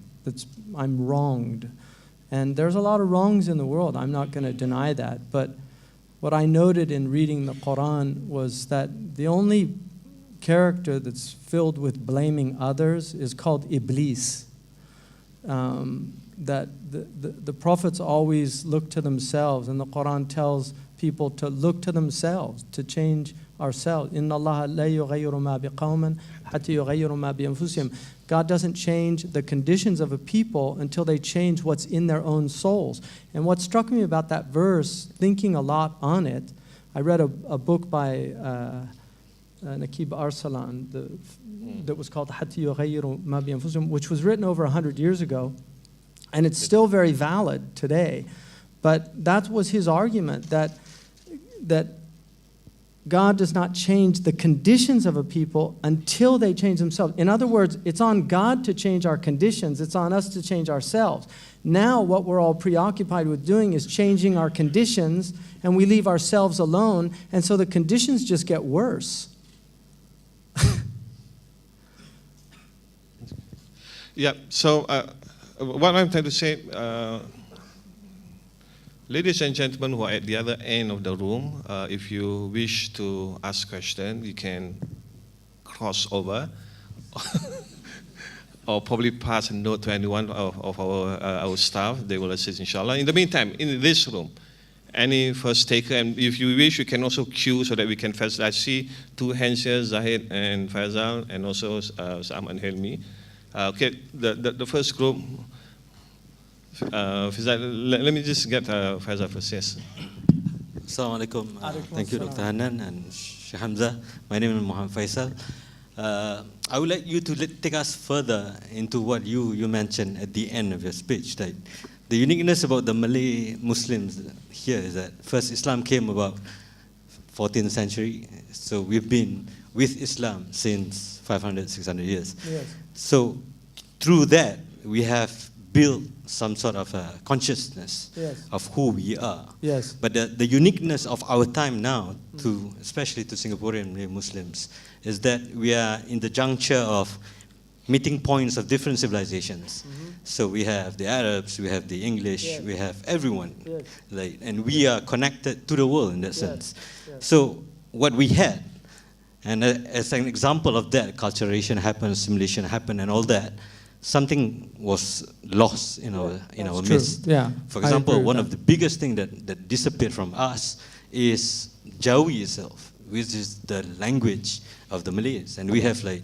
I'm wronged. And there's a lot of wrongs in the world. I'm not going to deny that. But what I noted in reading the Quran was that the only character that's filled with blaming others is called Iblis. That the prophets always look to themselves, and the Quran tells people to look to themselves, to change ourselves. Inna Allah la yughayyiru ma biqawmin hatta yughayyiru ma bi anfusihim. God doesn't change the conditions of a people until they change what's in their own souls. And what struck me about that verse, thinking a lot on it, I read a book by Naqib Arsalan that was called Hatta yughayyiru ma bi anfusihim, which was written over 100 years ago. And it's still very valid today. But that was his argument, that God does not change the conditions of a people until they change themselves. In other words, it's on God to change our conditions. It's on us to change ourselves. Now what we're all preoccupied with doing is changing our conditions, and we leave ourselves alone, and so the conditions just get worse. Yeah, so what I'm trying to say, ladies and gentlemen who are at the other end of the room, if you wish to ask questions, you can cross over or probably pass a note to anyone of our staff. They will assist, inshallah. In the meantime, in this room, any first taker, and if you wish, you can also queue so that we can first. I see two hands here, Zahid and Faisal, and also Sam and Helmi. Okay, the first group, Faisal, let me just get Faisal first, yes. Assalamu alaikum. Thank you, Dr. Hanan and Sheikh Hamza. My name is Muhammad Faisal. I would like you to take us further into what you mentioned at the end of your speech. That the uniqueness about the Malay Muslims here is that first Islam came about 14th century, so we've been with Islam since 500, 600 years. Yes. So through that, we have built some sort of a consciousness Yes. of who we are. Yes. But the uniqueness of our time now, especially to Singaporean Muslims, is that we are in the juncture of meeting points of different civilizations. So we have the Arabs, we have the English, Yes. we have everyone, Yes. right? And we are connected to the world in that Yes. sense. Yes. So what we had, and as an example of that, culturation happened, assimilation happened, and all that, something was lost in our That's midst. true. Yeah, For I example, agree with one that. of the biggest things that disappeared from us is Jawi itself, which is the language of the Malays. And we have like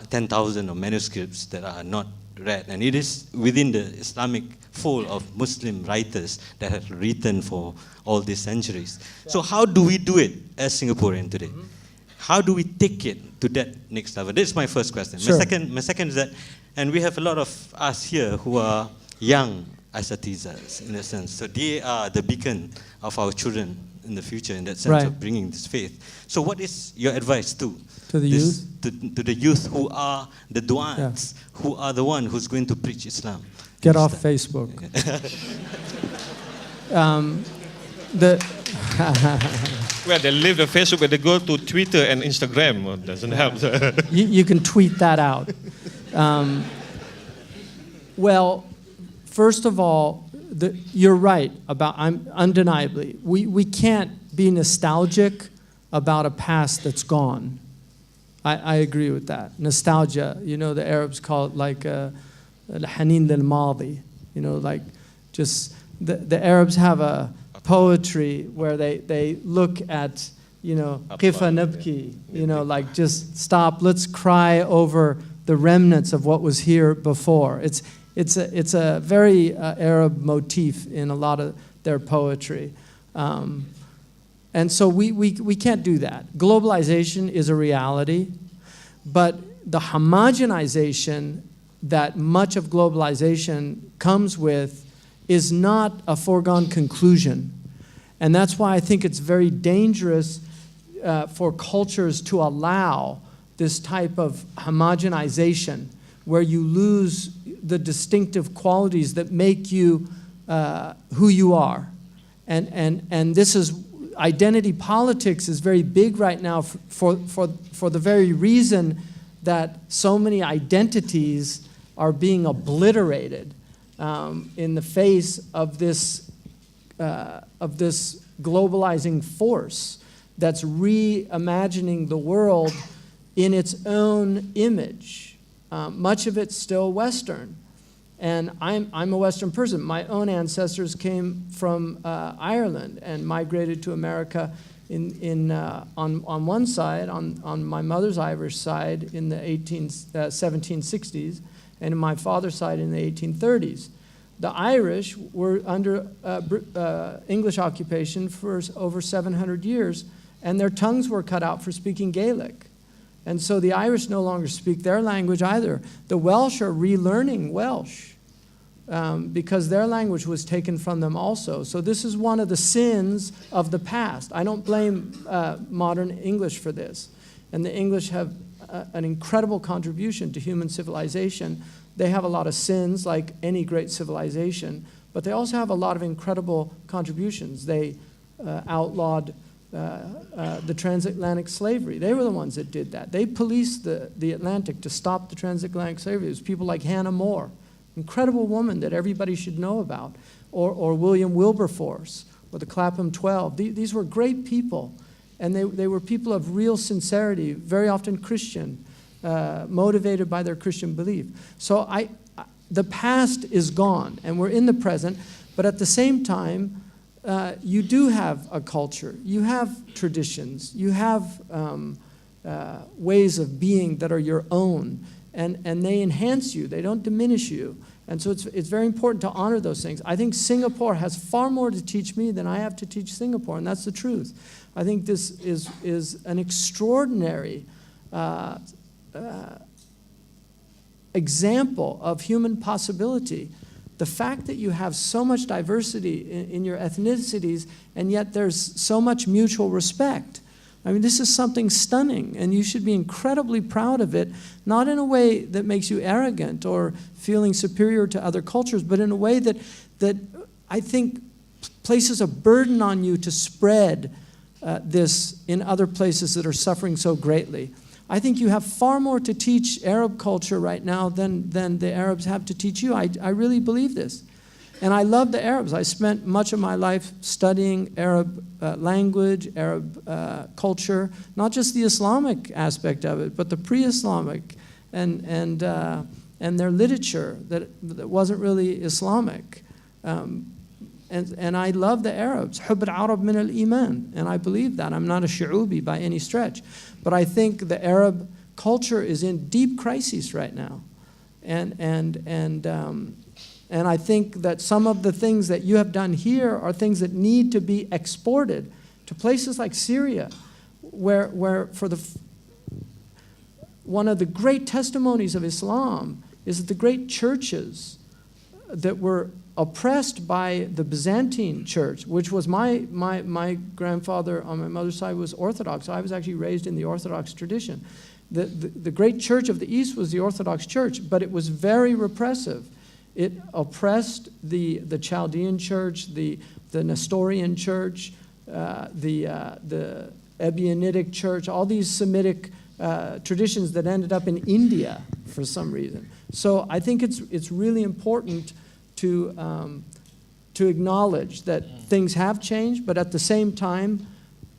10,000 of manuscripts that are not read. And it is within the Islamic fold of Muslim writers that have written for all these centuries. So how do we do it as Singaporean today? How do we take it to that next level? That's my first question. Sure. My second is that, and we have a lot of us here who are young asatizas in a sense. So they are the beacon of our children in the future in that sense Right. of bringing this faith. So what is your advice to the this, to the youth who are the du'ats, who are the one who's going to preach Islam? Get off Facebook. Well, they leave the Facebook, but they go to Twitter and Instagram. Well, doesn't help. You can tweet that out. Well, first of all, you're right about, undeniably, we can't be nostalgic about a past that's gone. I agree with that. Nostalgia, the Arabs call it like al-hanin lil-madi, like just, the Arabs have a poetry where they look at, qifa nabki, like just stop, let's cry over the remnants of what was here before. It's a very Arab motif in a lot of their poetry. And so we can't do that. Globalization is a reality, but the homogenization that much of globalization comes with is not a foregone conclusion. And that's why I think it's very dangerous for cultures to allow this type of homogenization where you lose the distinctive qualities that make you who you are. And this is, identity politics is very big right now for the very reason that so many identities are being obliterated in the face of this globalizing force that's reimagining the world in its own image. Much of it's still Western. And I'm a Western person. My own ancestors came from Ireland and migrated to America on one side, on my mother's Irish side in the 1760s, and on my father's side in the 1830s. The Irish were under English occupation for over 700 years, and their tongues were cut out for speaking Gaelic. And so the Irish no longer speak their language either. The Welsh are relearning Welsh because their language was taken from them also. So this is one of the sins of the past. I don't blame modern English for this. And the English have an incredible contribution to human civilization. They have a lot of sins, like any great civilization, but they also have a lot of incredible contributions. They outlawed the transatlantic slavery. They were the ones that did that. They policed the Atlantic to stop the transatlantic slavery. It was people like Hannah More, incredible woman that everybody should know about, or William Wilberforce, or the Clapham 12. These were great people, and they were people of real sincerity, very often Christian, motivated by their Christian belief. So the past is gone, and we're in the present, but at the same time, you do have a culture, you have traditions, you have ways of being that are your own, and they enhance you, they don't diminish you. And so it's very important to honor those things. I think Singapore has far more to teach me than I have to teach Singapore, and that's the truth. I think this is an extraordinary example of human possibility. The fact that you have so much diversity in your ethnicities, and yet there's so much mutual respect. I mean, this is something stunning, and you should be incredibly proud of it, not in a way that makes you arrogant or feeling superior to other cultures, but in a way that I think places a burden on you to spread this in other places that are suffering so greatly. I think you have far more to teach Arab culture right now than the Arabs have to teach you. I really believe this. And I love the Arabs. I spent much of my life studying Arab language, Arab culture, not just the Islamic aspect of it, but the pre-Islamic and their literature that wasn't really Islamic. And I love the Arabs. حُبّ العرب من الإيمان. And I believe that. I'm not a Shu'ubi by any stretch. But I think the Arab culture is in deep crisis right now. And I think that some of the things that you have done here are things that need to be exported to places like Syria, where for one of the great testimonies of Islam is that the great churches that were oppressed by the Byzantine church, which was my grandfather on my mother's side was Orthodox. So I was actually raised in the Orthodox tradition. The great church of the East was the Orthodox church, but it was very repressive. It oppressed the Chaldean church, the Nestorian church, the Ebionitic church, all these Semitic traditions that ended up in India for some reason. So I think it's really important to acknowledge that things have changed, but at the same time,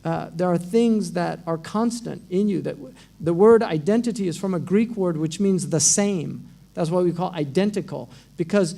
there are things that are constant in you. That the word identity is from a Greek word which means the same. That's why we call it identical, because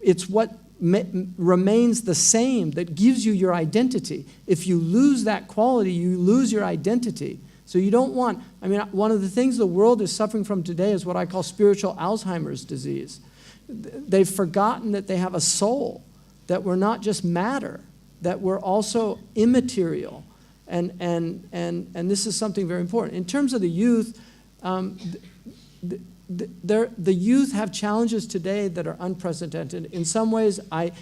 it's what remains the same that gives you your identity. If you lose that quality, you lose your identity. So you don't want, I mean, one of the things the world is suffering from today is what I call spiritual Alzheimer's disease. They've forgotten that they have a soul, that we're not just matter, that we're also immaterial. And this is something very important. In terms of the youth, the youth have challenges today that are unprecedented. In some ways, my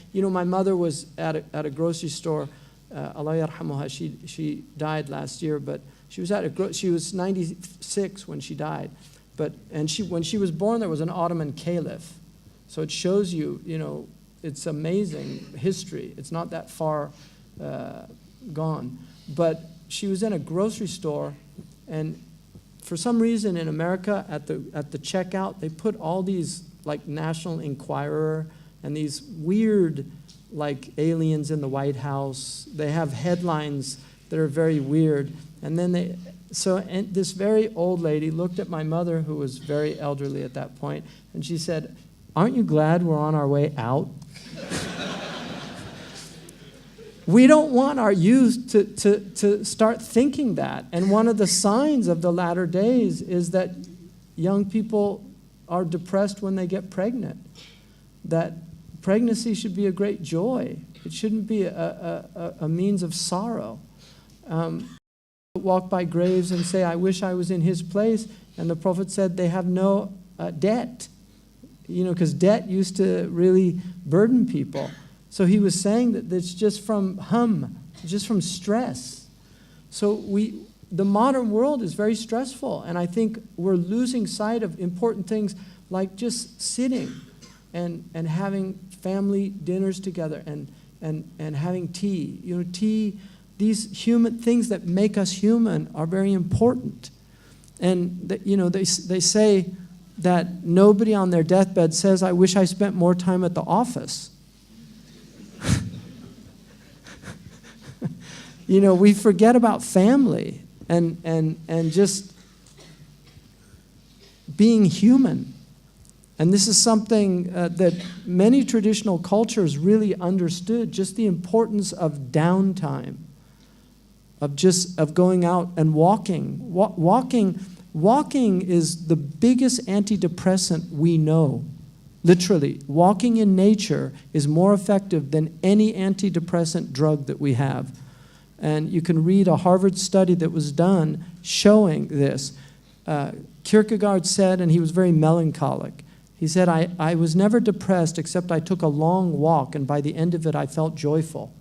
mother was at a grocery store. Allah yarhamuha, she died last year, but she was 96 when she died. When she was born, there was an Ottoman caliph. So it shows you, it's amazing history. It's not that far gone. But she was in a grocery store, and for some reason in America, at the checkout, they put all these like National Enquirer and these weird like aliens in the White House. They have headlines that are very weird. And then this very old lady looked at my mother, who was very elderly at that point, and she said, "Aren't you glad we're on our way out?" We don't want our youth to start thinking that. And one of the signs of the latter days is that young people are depressed when they get pregnant. That pregnancy should be a great joy. It shouldn't be a means of sorrow. Walk by graves and say, "I wish I was in his place." And the Prophet said they have no debt. Because debt used to really burden people. So he was saying that it's just from just from stress. So the modern world is very stressful, and I think we're losing sight of important things like just sitting and having family dinners together and having tea. Tea, these human things that make us human are very important. And they say that nobody on their deathbed says, "I wish I spent more time at the office." We forget about family and just being human. And this is something that many traditional cultures really understood, just the importance of downtime, of going out and walking. Walking is the biggest antidepressant we know. Literally, walking in nature is more effective than any antidepressant drug that we have. And you can read a Harvard study that was done showing this. Kierkegaard said, and he was very melancholic, he said, I was never depressed except I took a long walk, and by the end of it I felt joyful.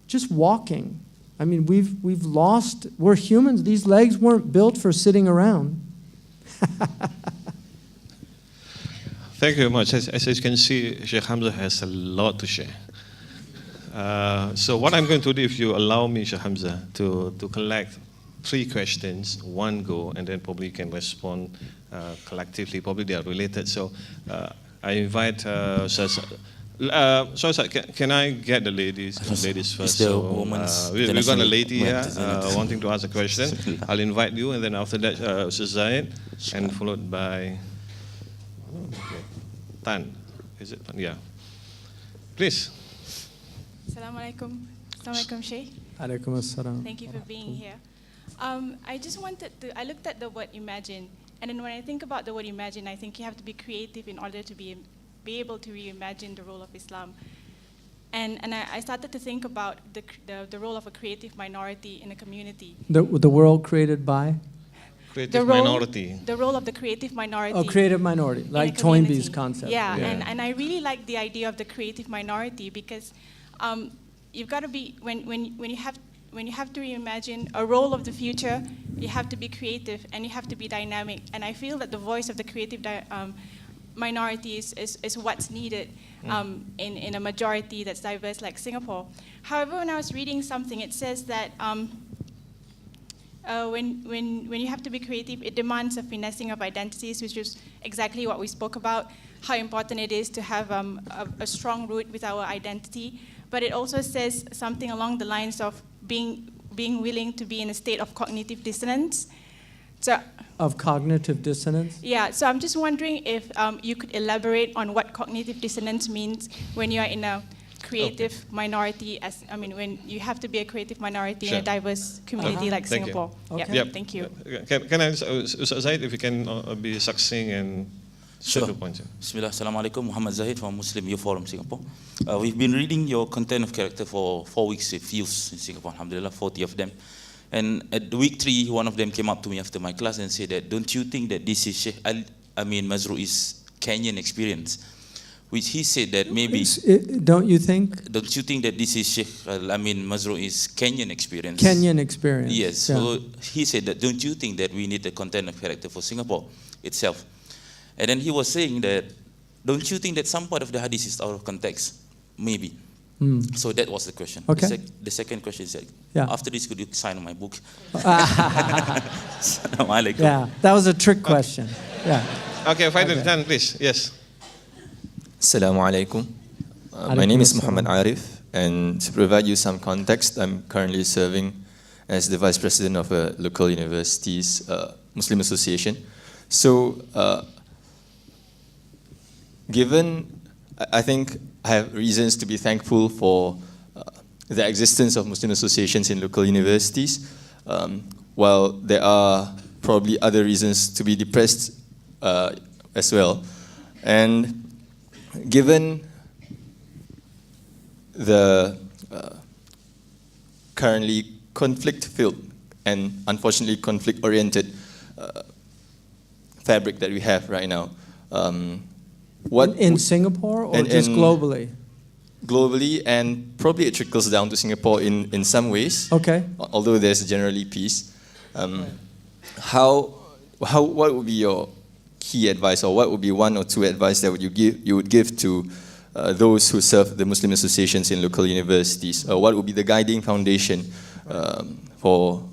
Just walking. I mean, we've lost, we're humans, these legs weren't built for sitting around. Thank you very much. As you can see, Sheikh Hamza has a lot to share. So what I'm going to do, if you allow me, Sheikh Hamza, to collect 3 questions, one go, and then probably you can respond collectively. Probably they are related. So I invite sorry, can I get the ladies first? So, we've got a lady here wanting to ask a question. I'll invite you, and then after that, Ustaz Zaid, and followed by Tan. Is it Tan? Yeah. Please. Assalamualaikum. Assalamualaikum, Sheikh. Alaikum assalam. Thank you for being here. I just wanted to, I looked at the word imagine, and then when I think about the word imagine, I think you have to be creative in order to be able to reimagine the role of Islam. And I started to think about the role of a creative minority in a community. The world created by? Creative minority. The role of the creative minority. Oh, creative minority, like Toynbee's concept. Yeah, yeah. And I really like the idea of the creative minority because you've got to be, when you have to reimagine a role of the future, you have to be creative and you have to be dynamic. And I feel that the voice of the creative minority is what's needed in a majority that's diverse like Singapore. However, when I was reading something, it says that when you have to be creative, it demands a finessing of identities, which is exactly what we spoke about, how important it is to have a strong root with our identity. But it also says something along the lines of being willing to be in a state of cognitive dissonance. So, of cognitive dissonance? Yeah, so I'm just wondering if you could elaborate on what cognitive dissonance means when you are in a creative minority, when you have to be a creative minority in a diverse community like Thank Singapore. You. Okay. Yep. Thank you. Can I, Zaid, if you can be succinct and sure. the point. Bismillah, Assalamu alaikum, Muhammad Zahid from Muslim Youth Forum, Singapore. We've been reading your content of character for 4 weeks with youths in Singapore, alhamdulillah, 40 of them. And at week 3, one of them came up to me after my class and said that, don't you think that this is Sheikh Mazrou's Kenyan experience? Which he said that maybe... Don't you think? Don't you think that this is Sheikh Mazrou's Kenyan experience? Kenyan experience. Yes. Yeah. So he said that, don't you think that we need the content of character for Singapore itself? And then he was saying that, don't you think that some part of the hadith is out of context? Maybe. So that was the question. Okay. The second question is, Yeah. after this, could you sign on my book? Yeah, that was a trick question. Yeah. Okay, finally, Tan, please. Yes. Assalamu alaikum. My name is Muhammad Arif, and to provide you some context, I'm currently serving as the Vice President of a local university's Muslim Association. So, I think I have reasons to be thankful for the existence of Muslim associations in local universities, while there are probably other reasons to be depressed as well. And given the currently conflict-filled and unfortunately conflict-oriented fabric that we have right now, in Singapore or just globally? Globally, and probably it trickles down to Singapore in some ways. Okay. Although there's generally peace. What would be your key advice, or what would be 1 or 2 advice that you would give to those who serve the Muslim associations in local universities? What would be the guiding foundation for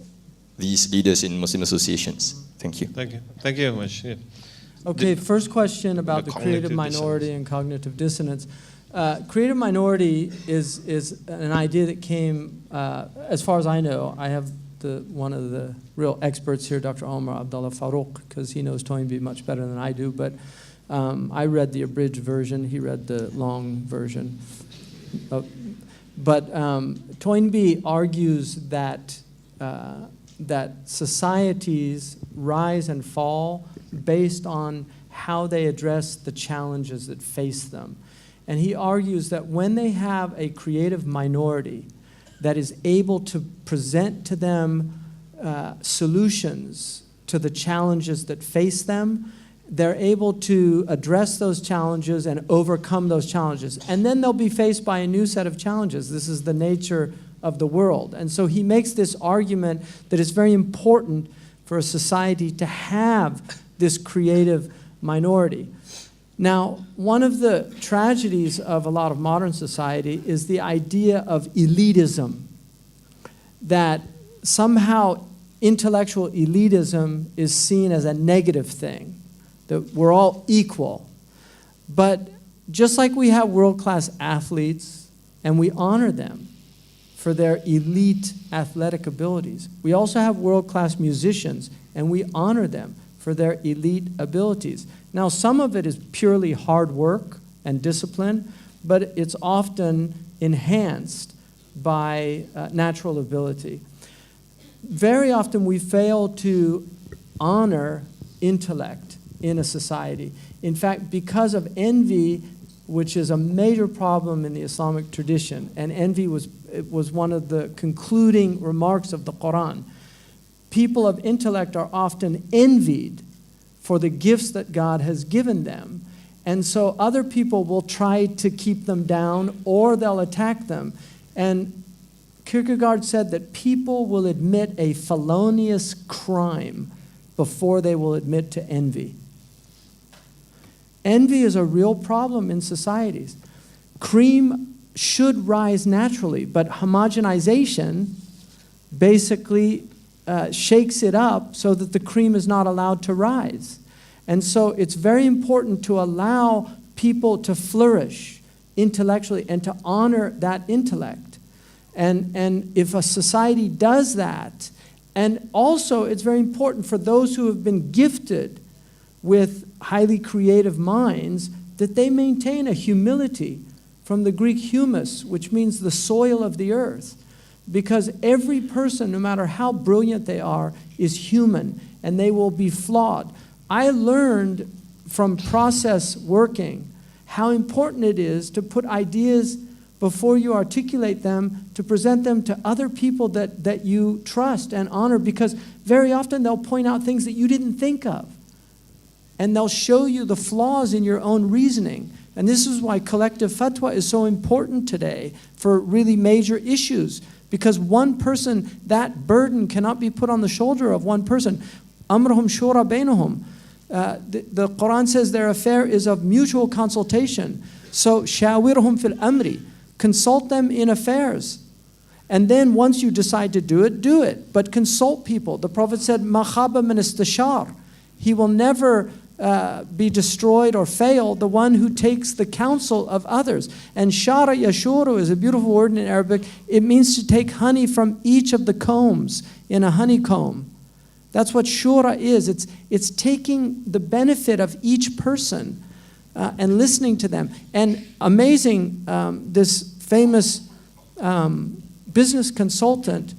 these leaders in Muslim associations? Thank you. Thank you. Thank you very much. Yeah. Okay, first question about the creative minority and cognitive dissonance. Creative minority is an idea that came, as far as I know, I have one of the real experts here, Dr. Omar Abdullah Farouk, because he knows Toynbee much better than I do. But I read the abridged version. He read the long version. But Toynbee argues that that societies rise and fall based on how they address the challenges that face them. And he argues that when they have a creative minority that is able to present to them solutions to the challenges that face them, they're able to address those challenges and overcome those challenges. And then they'll be faced by a new set of challenges. This is the nature of the world. And so he makes this argument that it's very important for a society to have this creative minority. Now, one of the tragedies of a lot of modern society is the idea of elitism, that somehow intellectual elitism is seen as a negative thing, that we're all equal. But just like we have world-class athletes and we honor them for their elite athletic abilities, we also have world-class musicians and we honor them for their elite abilities. Now, some of it is purely hard work and discipline, but it's often enhanced by natural ability. Very often we fail to honor intellect in a society. In fact, because of envy, which is a major problem in the Islamic tradition, and envy was one of the concluding remarks of the Quran. People of intellect are often envied for the gifts that God has given them. And so other people will try to keep them down or they'll attack them. And Kierkegaard said that people will admit a felonious crime before they will admit to envy. Envy is a real problem in societies. Cream should rise naturally, but homogenization basically shakes it up so that the cream is not allowed to rise. And so it's very important to allow people to flourish intellectually and to honor that intellect. And if a society does that, and also it's very important for those who have been gifted with highly creative minds that they maintain a humility, from the Greek humus, which means the soil of the earth. Because every person, no matter how brilliant they are, is human, and they will be flawed. I learned from process working how important it is to put ideas before you articulate them, to present them to other people that you trust and honor, because very often they'll point out things that you didn't think of. And they'll show you the flaws in your own reasoning. And this is why collective fatwa is so important today for really major issues. Because one person, that burden cannot be put on the shoulder of one person. Amrahum shura bainahum. The Quran says their affair is of mutual consultation. So shawirhum fil amri. Consult them in affairs. And then once you decide to do it. But consult people. The Prophet said, ma khaba min istishar. He will never be destroyed or fail, the one who takes the counsel of others. And shara yashuru is a beautiful word in Arabic. It means to take honey from each of the combs in a honeycomb. That's what shura is. It's taking the benefit of each person and listening to them. And amazing, this famous business consultant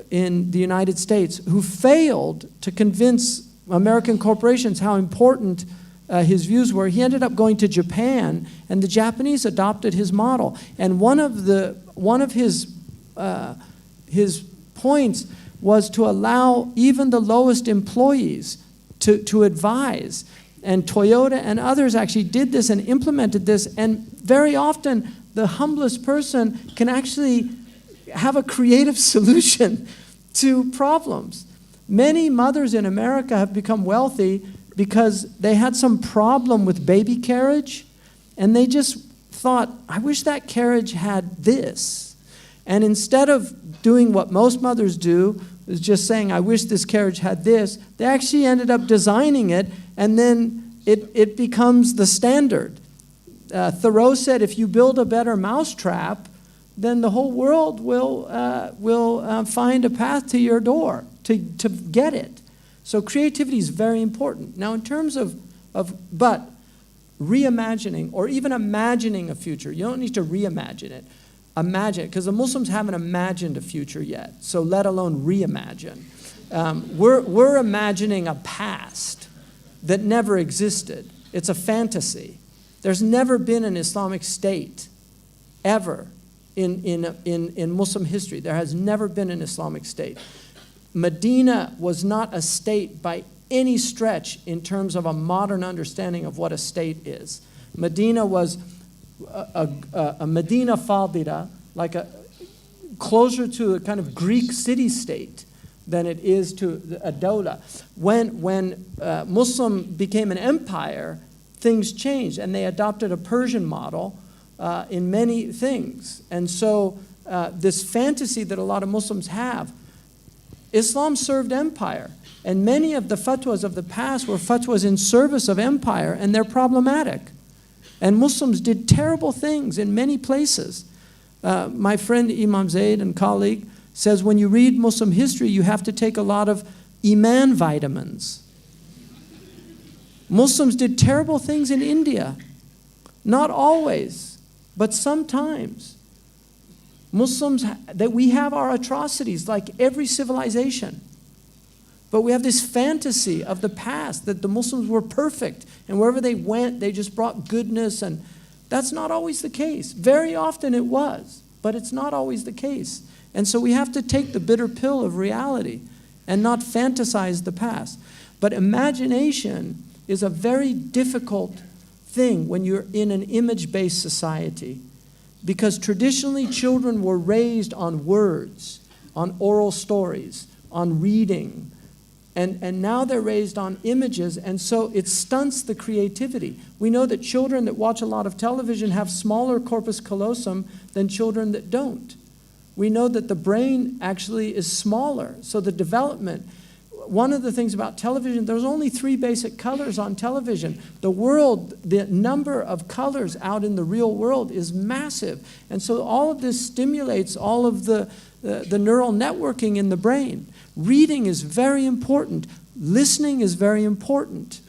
in the United States who failed to convince American corporations how important his views were. He ended up going to Japan, and the Japanese adopted his model. And one of his points was to allow even the lowest employees to advise. And Toyota and others actually did this and implemented this. And very often, the humblest person can actually have a creative solution to problems. Many mothers in America have become wealthy because they had some problem with baby carriage, and they just thought, I wish that carriage had this. And instead of doing what most mothers do, is just saying, I wish this carriage had this, they actually ended up designing it, and then it becomes the standard. Thoreau said, if you build a better mousetrap, then the whole world will find a path to your door to get it. So creativity is very important. Now in terms of reimagining or even imagining a future, you don't need to reimagine it. Imagine it, because the Muslims haven't imagined a future yet, so let alone reimagine. We're imagining a past that never existed. It's a fantasy. There's never been an Islamic state, ever, in Muslim history. There has never been an Islamic state. Medina was not a state by any stretch in terms of a modern understanding of what a state is. Medina was a Medina Fadira, like closer to a kind of Greek city-state than it is to a dawla. When Muslim became an empire, things changed, and they adopted a Persian model in many things. And so this fantasy that a lot of Muslims have, Islam served empire, and many of the fatwas of the past were fatwas in service of empire, and they're problematic. And Muslims did terrible things in many places. My friend Imam Zaid and colleague says when you read Muslim history, you have to take a lot of Iman vitamins. Muslims did terrible things in India. Not always, but sometimes. Muslims, that we have our atrocities like every civilization. But we have this fantasy of the past that the Muslims were perfect, and wherever they went, they just brought goodness, and that's not always the case. Very often it was, but it's not always the case. And so we have to take the bitter pill of reality and not fantasize the past. But imagination is a very difficult thing when you're in an image-based society, because traditionally children were raised on words, on oral stories, on reading, and now they're raised on images, and so it stunts the creativity. We know that children that watch a lot of television have smaller corpus callosum than children that don't. We know that the brain actually is smaller, so the development. One of the things about television, there's only 3 basic colors on television. The world, the number of colors out in the real world is massive. And so all of this stimulates all of the neural networking in the brain. Reading is very important. Listening is very important.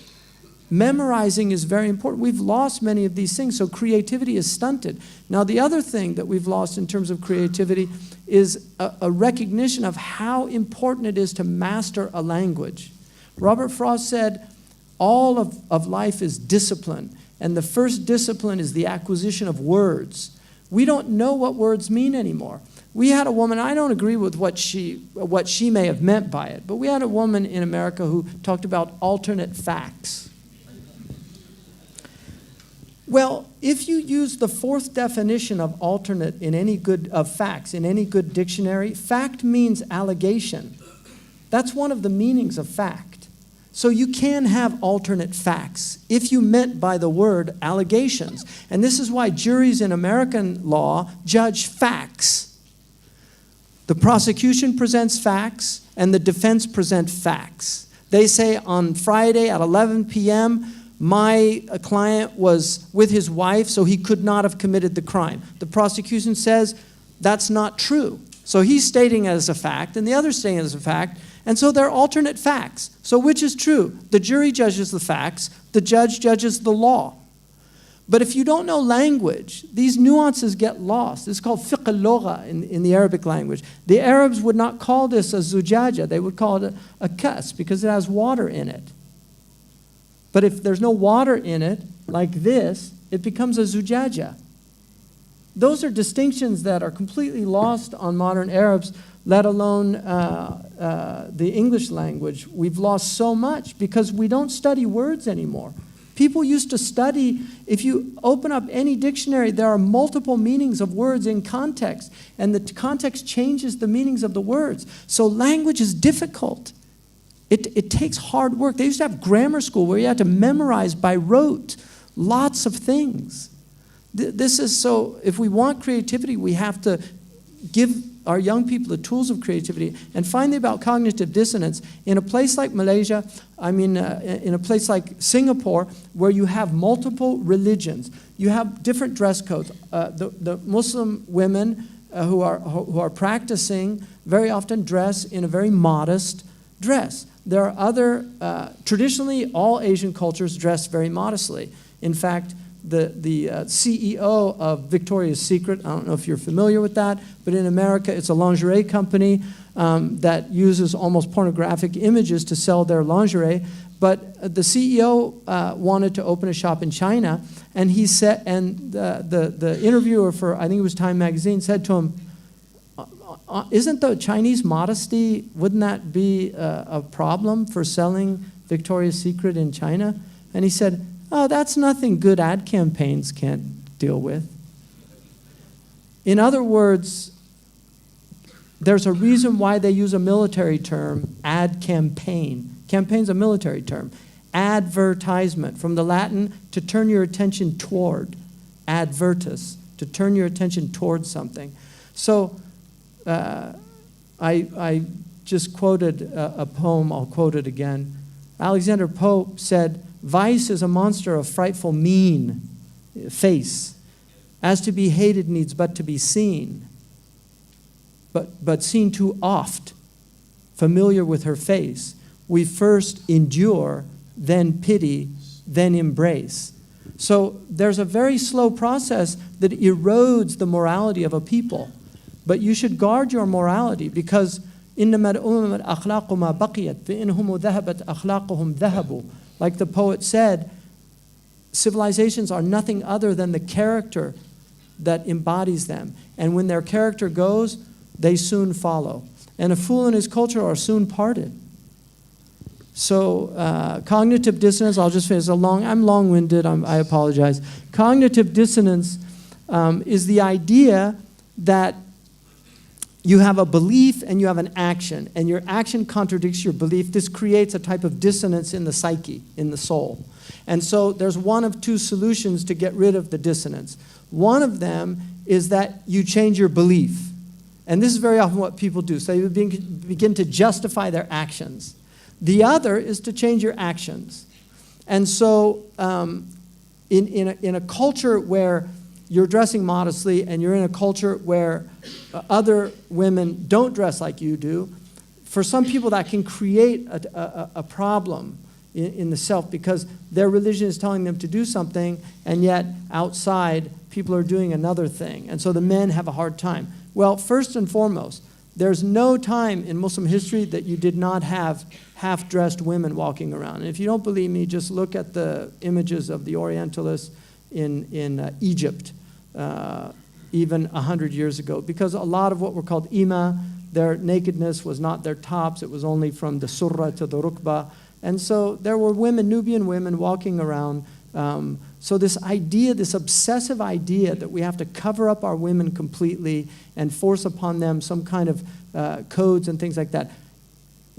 Memorizing is very important. We've lost many of these things, so creativity is stunted. Now, the other thing that we've lost in terms of creativity is a recognition of how important it is to master a language. Robert Frost said, all of life is discipline, and the first discipline is the acquisition of words. We don't know what words mean anymore. We had a woman, I don't agree with what she may have meant by it, but we had a woman in America who talked about alternate facts. Well, if you use the 4th definition of alternate in any good facts in any good dictionary, fact means allegation. That's one of the meanings of fact. So you can have alternate facts if you meant by the word allegations. And this is why juries in American law judge facts. The prosecution presents facts and the defense present facts. They say on Friday at 11 p.m., my client was with his wife, so he could not have committed the crime. The prosecution says that's not true. So he's stating it as a fact, and the other's stating it as a fact, and so they're alternate facts. So which is true? The jury judges the facts, the judge judges the law. But if you don't know language, these nuances get lost. This is called fiqh al-lugha in the Arabic language. The Arabs would not call this a zujaja, they would call it a kas, because it has water in it. But if there's no water in it, like this, it becomes a zujaja. Those are distinctions that are completely lost on modern Arabs, let alone the English language. We've lost so much because we don't study words anymore. People used to study, if you open up any dictionary, there are multiple meanings of words in context, and the context changes the meanings of the words. So language is difficult. It takes hard work. They used to have grammar school where you had to memorize by rote lots of things. This is so, if we want creativity, we have to give our young people the tools of creativity. And finally, about cognitive dissonance, in a place like Malaysia, in a place like Singapore, where you have multiple religions, you have different dress codes. The Muslim women who are practicing very often dress in a very modest dress. There are other, traditionally all Asian cultures dress very modestly. In fact, the CEO of Victoria's Secret, I don't know if you're familiar with that, but in America it's a lingerie company that uses almost pornographic images to sell their lingerie. But the CEO wanted to open a shop in China, and he said, and the interviewer for, I think it was Time Magazine, said to him, isn't the Chinese modesty, wouldn't that be a problem for selling Victoria's Secret in China? And he said, oh, that's nothing good ad campaigns can't deal with. In other words, there's a reason why they use a military term, ad campaign. Campaign's a military term. Advertisement, from the Latin, to turn your attention toward. Advertus, to turn your attention towards something. So I just quoted a poem, I'll quote it again. Alexander Pope said, vice is a monster of frightful mean face. As to be hated needs but to be seen. But seen too oft, familiar with her face. We first endure, then pity, then embrace. So there's a very slow process that erodes the morality of a people. But you should guard your morality because إِنَّمَا الْأُمَمَ الْأَخْلَاقُ مَا بَقِيَتْ فَإِنْهُمْ ذَهَبَتْ أَخْلَاقُهُمْ ذَهَبُوا. Like the poet said, civilizations are nothing other than the character that embodies them. And when their character goes, they soon follow. And a fool and his culture are soon parted. So cognitive dissonance, I'll just finish. I'm long-winded, I apologize. Cognitive dissonance is the idea that you have a belief and you have an action, and your action contradicts your belief. This creates a type of dissonance in the psyche, in the soul. And so there's one of two solutions to get rid of the dissonance. One of them is that you change your belief. And this is very often what people do. So they begin to justify their actions. The other is to change your actions. And so in a culture where you're dressing modestly and you're in a culture where other women don't dress like you do, for some people that can create a problem in the self because their religion is telling them to do something and yet outside people are doing another thing. And so the men have a hard time. Well, first and foremost, there's no time in Muslim history that you did not have half-dressed women walking around. And if you don't believe me, just look at the images of the Orientalists in Egypt, even 100 years ago. Because a lot of what were called ima, their nakedness was not their tops, it was only from the surra to the rukbah. And so there were women, Nubian women, walking around. So this idea, this obsessive idea that we have to cover up our women completely and force upon them some kind of codes and things like that.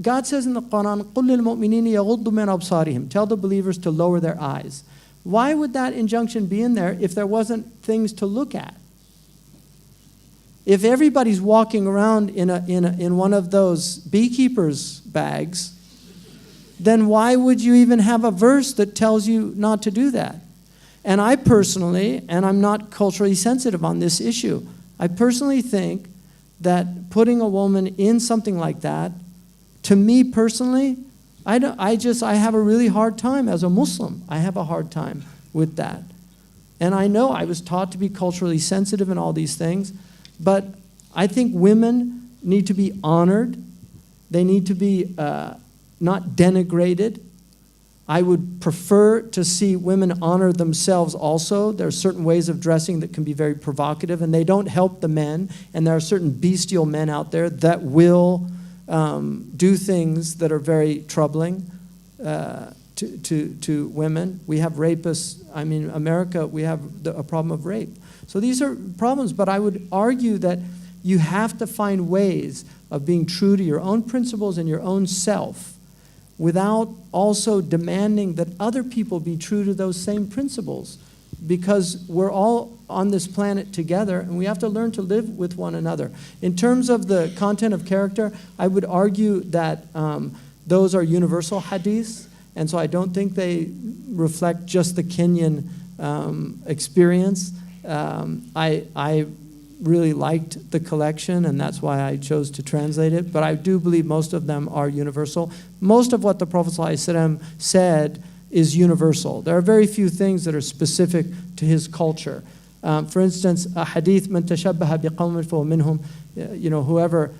God says in the Quran, قُلْ لِلْمُؤْمِنِينَ يَغُضُّ مِنْ أَبْصَارِهِمْ. Tell the believers to lower their eyes. Why would that injunction be in there if there wasn't things to look at? If everybody's walking around in one of those beekeeper's bags, then why would you even have a verse that tells you not to do that? And I personally, and I'm not culturally sensitive on this issue, I personally think that putting a woman in something like that, to me personally, I have a really hard time as a Muslim. I have a hard time with that. And I know I was taught to be culturally sensitive and all these things, but I think women need to be honored. They need to be not denigrated. I would prefer to see women honor themselves also. There are certain ways of dressing that can be very provocative, and they don't help the men. And there are certain bestial men out there that will do things that are very troubling to women. We have rapists. I mean, America, we have a problem of rape. So these are problems, but I would argue that you have to find ways of being true to your own principles and your own self without also demanding that other people be true to those same principles, because we're all on this planet together and we have to learn to live with one another. In terms of the content of character, I would argue that those are universal hadiths, and so I don't think they reflect just the Kenyan experience. I really liked the collection, and that's why I chose to translate it. But I do believe most of them are universal. Most of what the Prophet ﷺ said is universal. There are very few things that are specific to his culture. For instance, a hadith, "Man tashabbaha biqawmin fahuwa minhum," whoever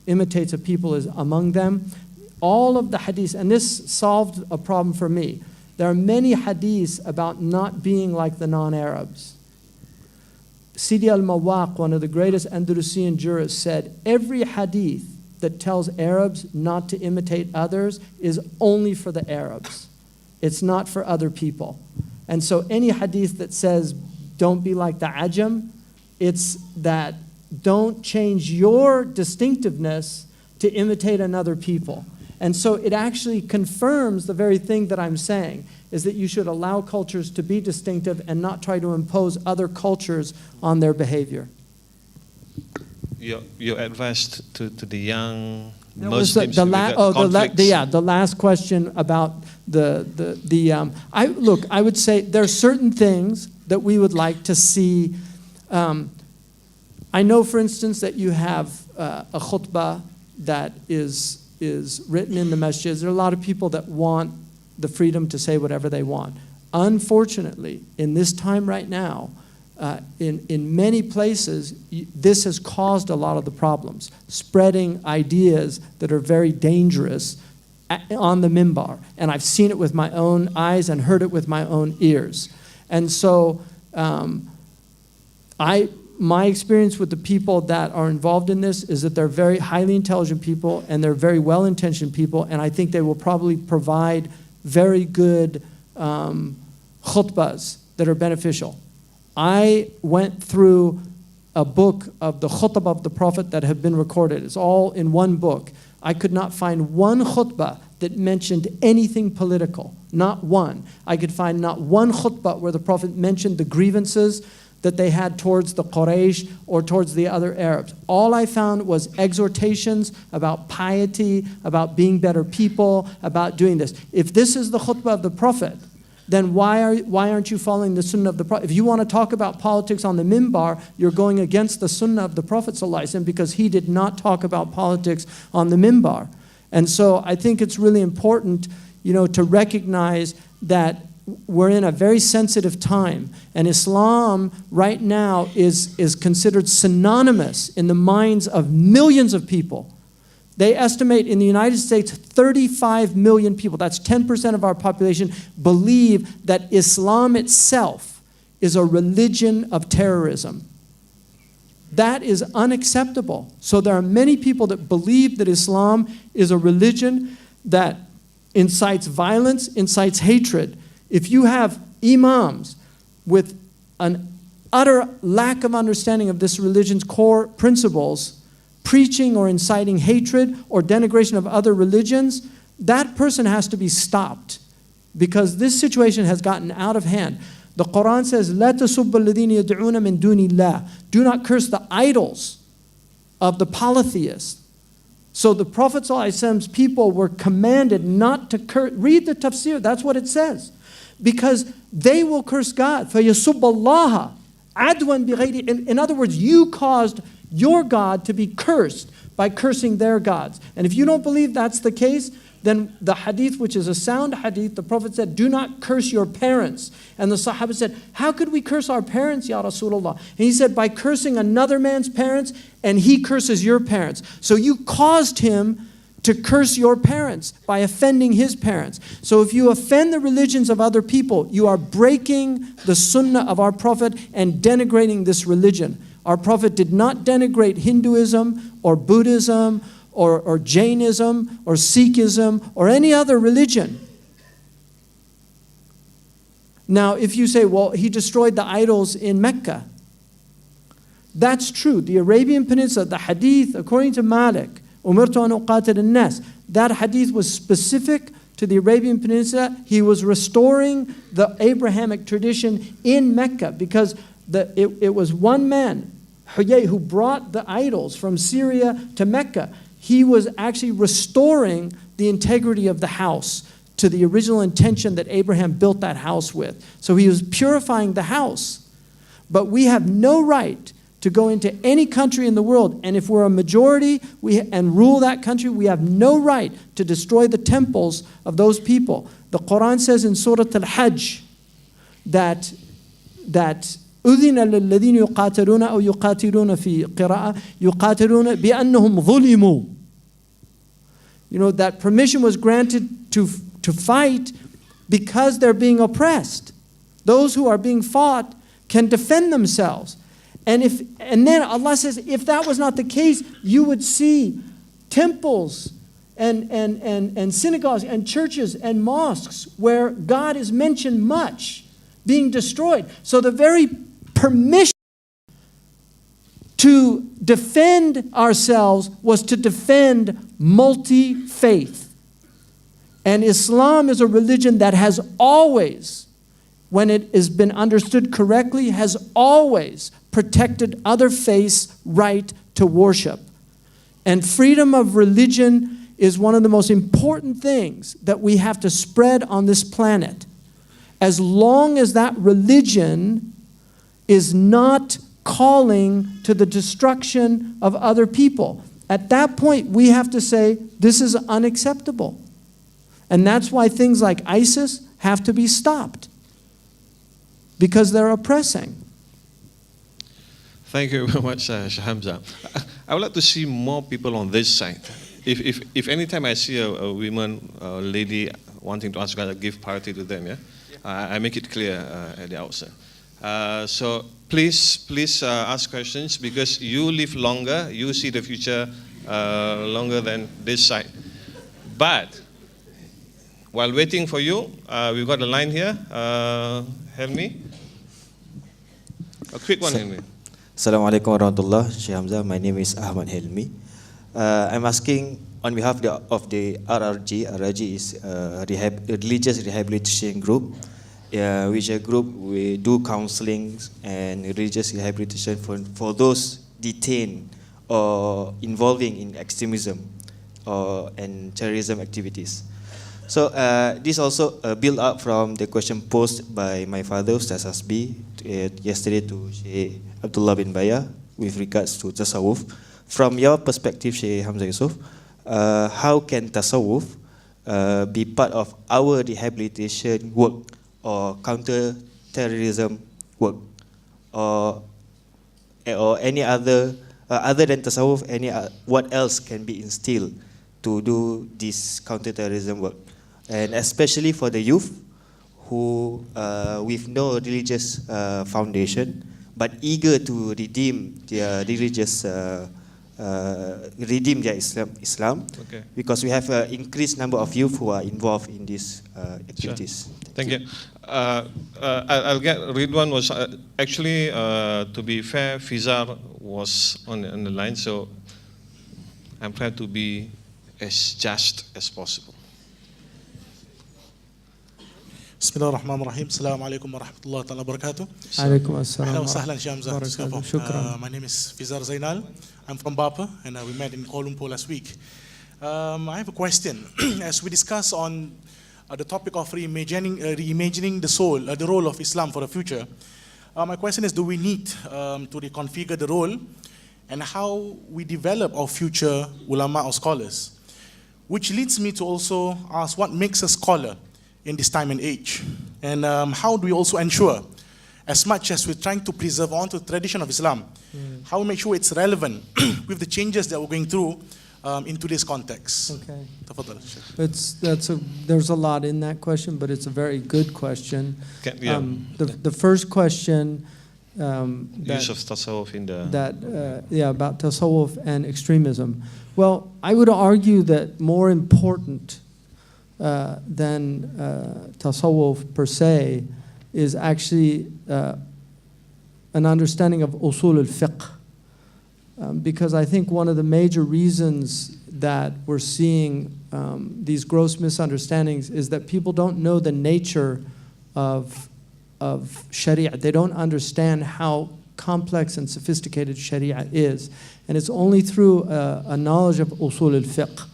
imitates a people is among them. All of the hadiths, and this solved a problem for me. There are many hadiths about not being like the non-Arabs. Sidi al-Mawaq, one of the greatest Andalusian jurists, said, every hadith that tells Arabs not to imitate others is only for the Arabs. It's not for other people. And so any hadith that says, don't be like the Ajam, it's that don't change your distinctiveness to imitate another people. And so it actually confirms the very thing that I'm saying, is that you should allow cultures to be distinctive and not try to impose other cultures on their behavior. Your advice to the young That was Muslims the last question about I would say there are certain things that we would like to see. I know, for instance, that you have a khutbah that is written in the masjids. There are a lot of people that want the freedom to say whatever they want. Unfortunately, in this time right now, in many places, this has caused a lot of the problems, spreading ideas that are very dangerous on the mimbar. And I've seen it with my own eyes and heard it with my own ears. And so my experience with the people that are involved in this is that they're very highly intelligent people and they're very well-intentioned people, and I think they will probably provide very good khutbahs that are beneficial. I went through a book of the khutbah of the Prophet that have been recorded. It's all in one book. I could not find one khutbah that mentioned anything political, not one. I could find not one khutbah where the Prophet mentioned the grievances that they had towards the Quraysh or towards the other Arabs. All I found was exhortations about piety, about being better people, about doing this. If this is the khutbah of the Prophet, then why aren't you following the sunnah of the Prophet? If you want to talk about politics on the mimbar, you're going against the sunnah of the Prophet ﷺ because he did not talk about politics on the mimbar. And so I think it's really important, to recognize that we're in a very sensitive time, and Islam right now is considered synonymous in the minds of millions of people. They estimate in the United States 35 million people, that's 10% of our population, believe that Islam itself is a religion of terrorism. That is unacceptable. So there are many people that believe that Islam is a religion that incites violence, incites hatred. If you have imams with an utter lack of understanding of this religion's core principles, preaching or inciting hatred or denigration of other religions, that person has to be stopped because this situation has gotten out of hand. The Quran says, "La tasubbu alladhina yad'una min dunillah." Do not curse the idols of the polytheists. So the Prophet ﷺ's people were commanded not to curse. Read the tafsir, that's what it says. Because they will curse God. فَيَسُبَّ اللَّهَ عَدْوًا بِغَيْرِ. In other words, you caused your God to be cursed by cursing their gods. And if you don't believe that's the case, then the hadith, which is a sound hadith, the Prophet said, do not curse your parents. And the Sahaba said, how could we curse our parents, Ya Rasulullah? And he said, by cursing another man's parents, and he curses your parents. So you caused him to curse your parents by offending his parents. So if you offend the religions of other people, you are breaking the sunnah of our Prophet and denigrating this religion. Our Prophet did not denigrate Hinduism or Buddhism or Jainism or Sikhism or any other religion. Now, if you say, well, he destroyed the idols in Mecca, that's true. The Arabian Peninsula, the hadith, according to Malik, Umirtu an uqatil an-nas, that hadith was specific to the Arabian Peninsula. He was restoring the Abrahamic tradition in Mecca because it was one man, Huyay, who brought the idols from Syria to Mecca. He was actually restoring the integrity of the house to the original intention that Abraham built that house with. So he was purifying the house. But we have no right to go into any country in the world, and if we're a majority and rule that country, we have no right to destroy the temples of those people. The Quran says in Surah Al-Hajj that أذن للذين يقاتلون أو يقاتلون في قراءة يقاتلون بأنهم ظلموا. You know, that permission was granted to fight because they're being oppressed. Those who are being fought can defend themselves. And then Allah says, if that was not the case, you would see temples and synagogues and churches and mosques where God is mentioned much being destroyed. So the very permission to defend ourselves was to defend multi-faith. And Islam is a religion that has always, when it has been understood correctly, has always protected other faiths' right to worship. And freedom of religion is one of the most important things that we have to spread on this planet. As long as that religion is not calling to the destruction of other people, at that point we have to say this is unacceptable. And that's why things like ISIS have to be stopped, because they're oppressing. Thank you very much, Sheikh Hamza. I would like to see more people on this side. If any time I see a woman, a lady wanting to ask God, I give priority to them, yeah? I make it clear at the outset. So please ask questions, because you live longer, you see the future longer than this side. But while waiting for you, we've got a line here. Helmi. A quick one, Helmi. Assalamualaikum warahmatullah. Sheikh Hamza, my name is Ahmad Helmi. I'm asking on behalf of the RRG. RRG is a religious rehabilitation group, which a group we do counseling and religious rehabilitation for those detained or involving in extremism and terrorism activities. So this also built up from the question posed by my father, Ustaz Hasbi, yesterday to Sheikh Abdullah bin Baya with regards to tasawwuf. From your perspective, Sheikh Hamza Yusuf, how can tasawwuf be part of our rehabilitation work or counter-terrorism work, or any other than tasawwuf? What else can be instilled to do this counter-terrorism work, and especially for the youth who with no religious foundation but eager to redeem their religious redeem their Islam, Okay. because we have an increased number of youth who are involved in these activities. Sure. Thank you. I'll get Ridwan was actually, to be fair, Fizar was on the line, so I'm trying to be as just as possible. بسم الله الرحمن الرحيم. السلام عليكم ورحمة الله تعالى وبركاته. عليكم السلام أهلا وسهلا شيخ حمزة. شكرا. My name is Fizar Zainal. I'm from Bapa, and we met in Kuala Lumpur last week. I have a question. As we discuss on the topic of reimagining the soul, the role of Islam for the future, my question is, do we need to reconfigure the role, and how we develop our future ulama or scholars? Which leads me to also ask, what makes a scholar in this time and age? And how do we also ensure, as much as we're trying to preserve onto the tradition of Islam, how we make sure it's relevant with the changes that we're going through in today's context? Okay. Tafadhal. There's a lot in that question, but it's a very good question. Yeah. The first question Use of tasawwuf in the... about tasawwuf and extremism. Well, I would argue that more important than tasawwuf per se is actually an understanding of usul al-fiqh. Because I think one of the major reasons that we're seeing these gross misunderstandings is that people don't know the nature of Sharia. They don't understand how complex and sophisticated Sharia is. And it's only through a knowledge of usul al-fiqh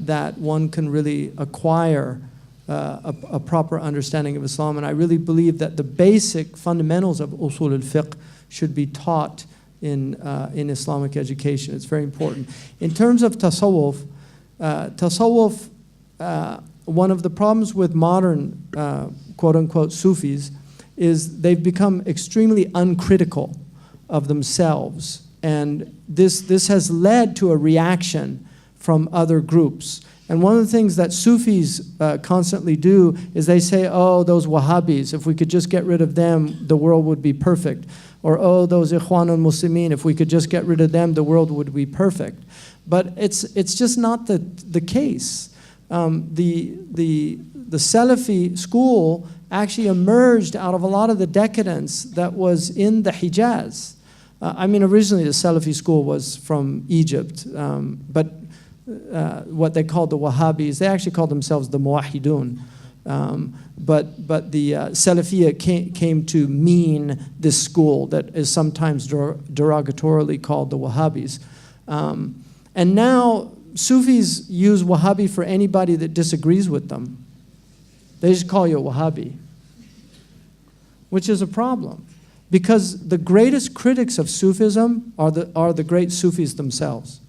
that one can really acquire a proper understanding of Islam. And I really believe that the basic fundamentals of usul al-fiqh should be taught in Islamic education. It's very important. In terms of tasawwuf, one of the problems with modern quote-unquote Sufis is they've become extremely uncritical of themselves. And this has led to a reaction from other groups. And one of the things that Sufis constantly do is they say, oh, those Wahhabis, if we could just get rid of them, the world would be perfect. Or, oh, those Ikhwanul Muslimin, if we could just get rid of them, the world would be perfect. But it's just not the case. The Salafi school actually emerged out of a lot of the decadence that was in the Hijaz. I mean, originally the Salafi school was from Egypt, but what they called the Wahhabis, they actually called themselves the Muwahhidun. But the Salafiyya came to mean this school that is sometimes derogatorily called the Wahhabis. And now Sufis use Wahhabi for anybody that disagrees with them. They just call you a Wahhabi, which is a problem. Because the greatest critics of Sufism are the great Sufis themselves.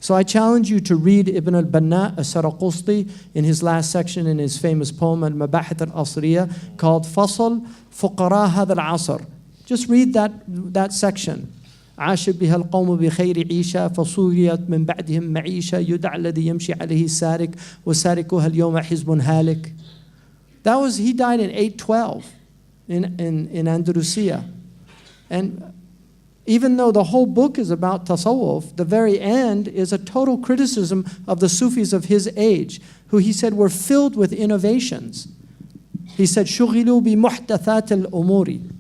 So I challenge you to read Ibn al-Banna al-Saraqusti in his last section in his famous poem Al-Mabahith al-Asriya called Fasl Fuqara Hadha al-Asr. Just read that section. عاش بها القوم بخير عيشة فصوريت من بعدهم معيشة يدعى الذي يمشي عليه السارق وسارقها اليوم حزب هالك. He died in 812 in Andalusia. And even though the whole book is about tasawwuf, the very end is a total criticism of the Sufis of his age, who he said were filled with innovations. He said, شُغِلُوا بِمُحْدَثَاتِ الْأُمُورِ.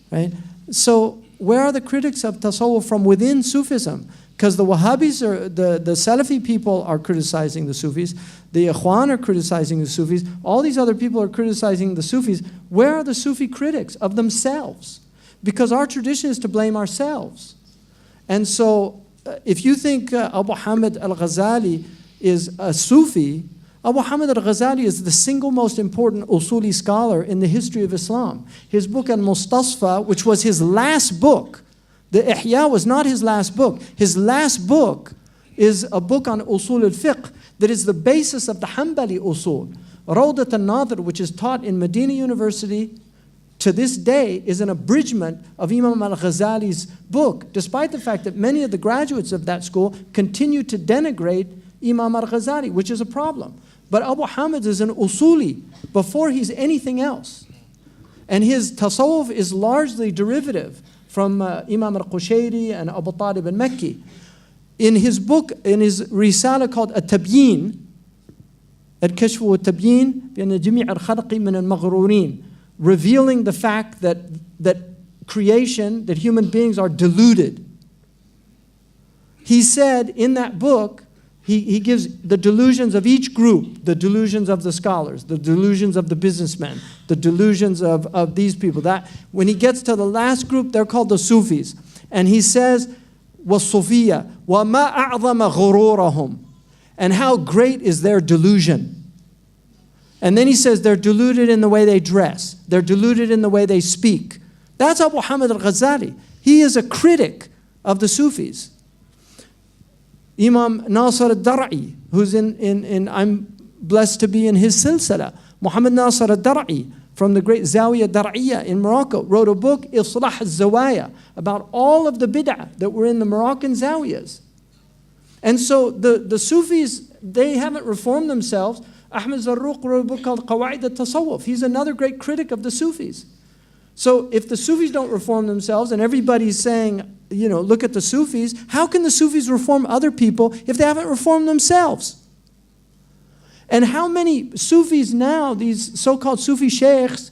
Right? So where are the critics of tasawwuf from within Sufism? Because the Wahhabis, the Salafi people are criticizing the Sufis, the Ikhwan are criticizing the Sufis, all these other people are criticizing the Sufis. Where are the Sufi critics of themselves? Because our tradition is to blame ourselves. And so if you think Abu Hamid al-Ghazali is a Sufi, Abu Hamid al-Ghazali is the single most important usuli scholar in the history of Islam. His book Al-Mustasfa, which was his last book, the Ihya was not his last book. His last book is a book on usul al-fiqh that is the basis of the Hanbali usul. Rawdat al-Nadir, which is taught in Medina University, to this day is an abridgment of Imam al-Ghazali's book, despite the fact that many of the graduates of that school continue to denigrate Imam al-Ghazali, which is a problem. But Abu Hamid is an usuli before he's anything else. And his tasawwuf is largely derivative from Imam al-Qushayri and Abu Talib al-Makki. In his book, in his risala called At-Tabyin, Al-Kashf wa At-Tabyin, بأن جميع الخلق من المغرورين, revealing the fact that creation, that human beings are deluded. He said in that book, he gives the delusions of each group, the delusions of the scholars, the delusions of the businessmen, the delusions of these people. That when he gets to the last group, they're called the Sufis. And he says, وَالصُّفِيَّةِ وَمَا أَعْظَمَ غُرُورَهُمْ, and how great is their delusion. And then he says they're deluded in the way they dress. They're deluded in the way they speak. That's Abu Hamid al-Ghazali. He is a critic of the Sufis. Imam Nasr al-Dar'i, who's I'm blessed to be in his silsila. Muhammad Nasr al-Dar'i, from the great Zawiya Dar'iyya in Morocco, wrote a book, Islah al-Zawaya, about all of the bid'ah that were in the Moroccan Zawiyas. And so the Sufis, they haven't reformed themselves. Ahmed Zarruq wrote a book called Qawaid al-Tasawwuf. He's another great critic of the Sufis. So if the Sufis don't reform themselves and everybody's saying, look at the Sufis, how can the Sufis reform other people if they haven't reformed themselves? And how many Sufis now, these so-called Sufi sheikhs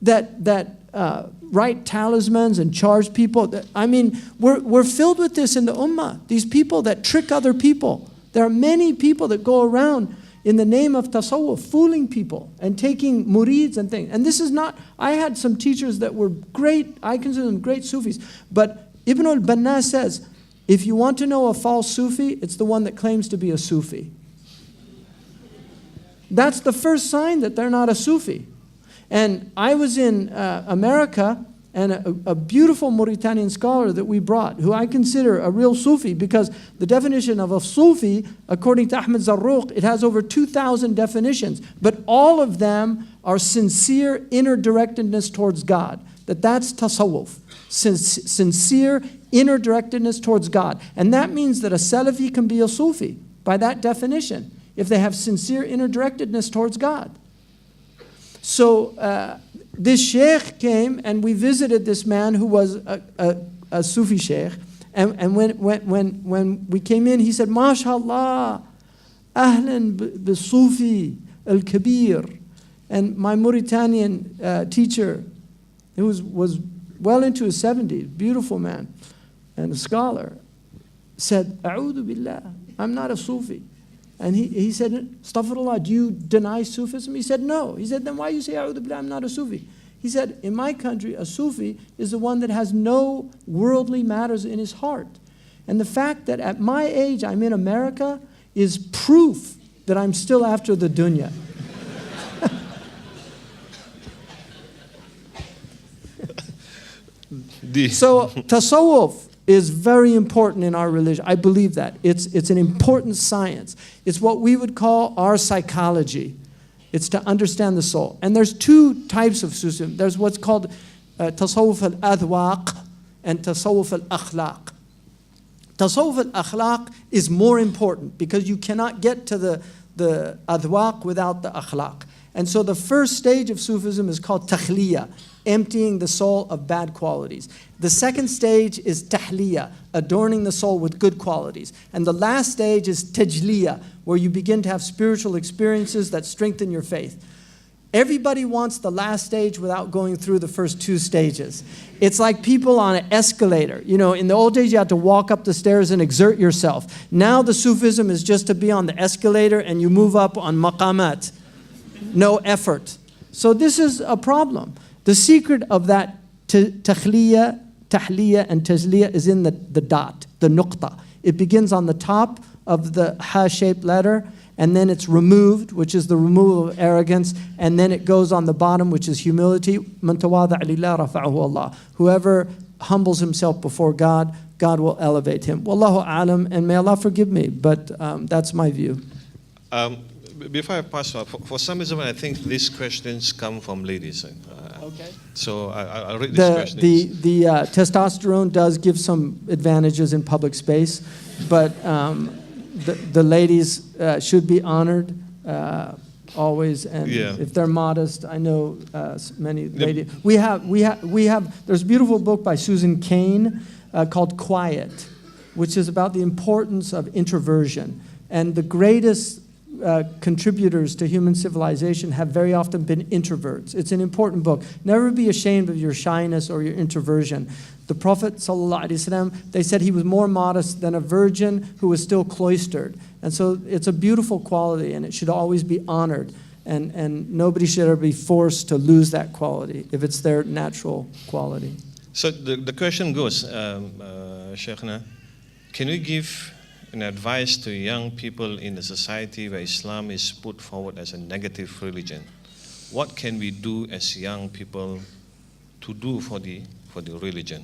that write talismans and charge people, we're filled with this in the ummah. These people that trick other people. There are many people that go around in the name of tasawwuf, fooling people and taking murids and things. And this is not, I had some teachers that were great, I consider them great Sufis. But Ibn al-Banna says, if you want to know a false Sufi, it's the one that claims to be a Sufi. That's the first sign that they're not a Sufi. And I was in America, and a beautiful Mauritanian scholar that we brought, who I consider a real Sufi, because the definition of a Sufi, according to Ahmed Zarruq, it has over 2,000 definitions, but all of them are sincere inner directedness towards God. That's tasawwuf, sincere inner directedness towards God. And that means that a Salafi can be a Sufi, by that definition, if they have sincere inner directedness towards God. So this sheikh came, and we visited this man who was a Sufi sheikh. And when we came in, he said, MashaAllah, Ahlan bi-Sufi al-Kabir. And my Mauritanian teacher, who was well into his 70s, beautiful man, and a scholar, said, A'udhu billah, I'm not a Sufi. And he said, Astaghfirullah, do you deny Sufism? He said, no. He said, then why you say, A'udhu billah, I'm not a Sufi? He said, in my country, a Sufi is the one that has no worldly matters in his heart. And the fact that at my age I'm in America is proof that I'm still after the dunya. So tasawwuf is very important in our religion. I believe that. It's an important science. It's what we would call our psychology. It's to understand the soul. And there's two types of Sufism. There's what's called tasawwuf al-adwaq and tasawwuf al-akhlaq. Tasawwuf al-akhlaq is more important because you cannot get to the adwaq without the akhlaq. And so the first stage of Sufism is called takhliya, emptying the soul of bad qualities. The second stage is tahliya, adorning the soul with good qualities. And the last stage is tajliya, where you begin to have spiritual experiences that strengthen your faith. Everybody wants the last stage without going through the first two stages. It's like people on an escalator. You know, in the old days, you had to walk up the stairs and exert yourself. Now the Sufism is just to be on the escalator and you move up on maqamat. No effort. So this is a problem. The secret of that tahliya, and tajliya is in the dot, the nuqta. It begins on the top of the ha-shaped letter, and then it's removed, which is the removal of arrogance, and then it goes on the bottom, which is humility. Man tawada'a lillah rafa'ahu Allah. Whoever humbles himself before God, God will elevate him. Wallahu alam, and may Allah forgive me, but that's my view. Before I pass on, for some reason, I think these questions come from ladies. Okay. So I'll read these questions. The testosterone does give some advantages in public space, but the ladies should be honored always, and if they're modest, I know many ladies. We have. There's a beautiful book by Susan Cain called Quiet, which is about the importance of introversion, and the greatest contributors to human civilization have very often been introverts. It's an important book. Never be ashamed of your shyness or your introversion. The Prophet ﷺ, they said he was more modest than a virgin who was still cloistered. And so it's a beautiful quality, and it should always be honored. And nobody should ever be forced to lose that quality if it's their natural quality. So the question goes, Sheikhna, can you give an advice to young people in a society where Islam is put forward as a negative religion? What can we do as young people to do for the religion?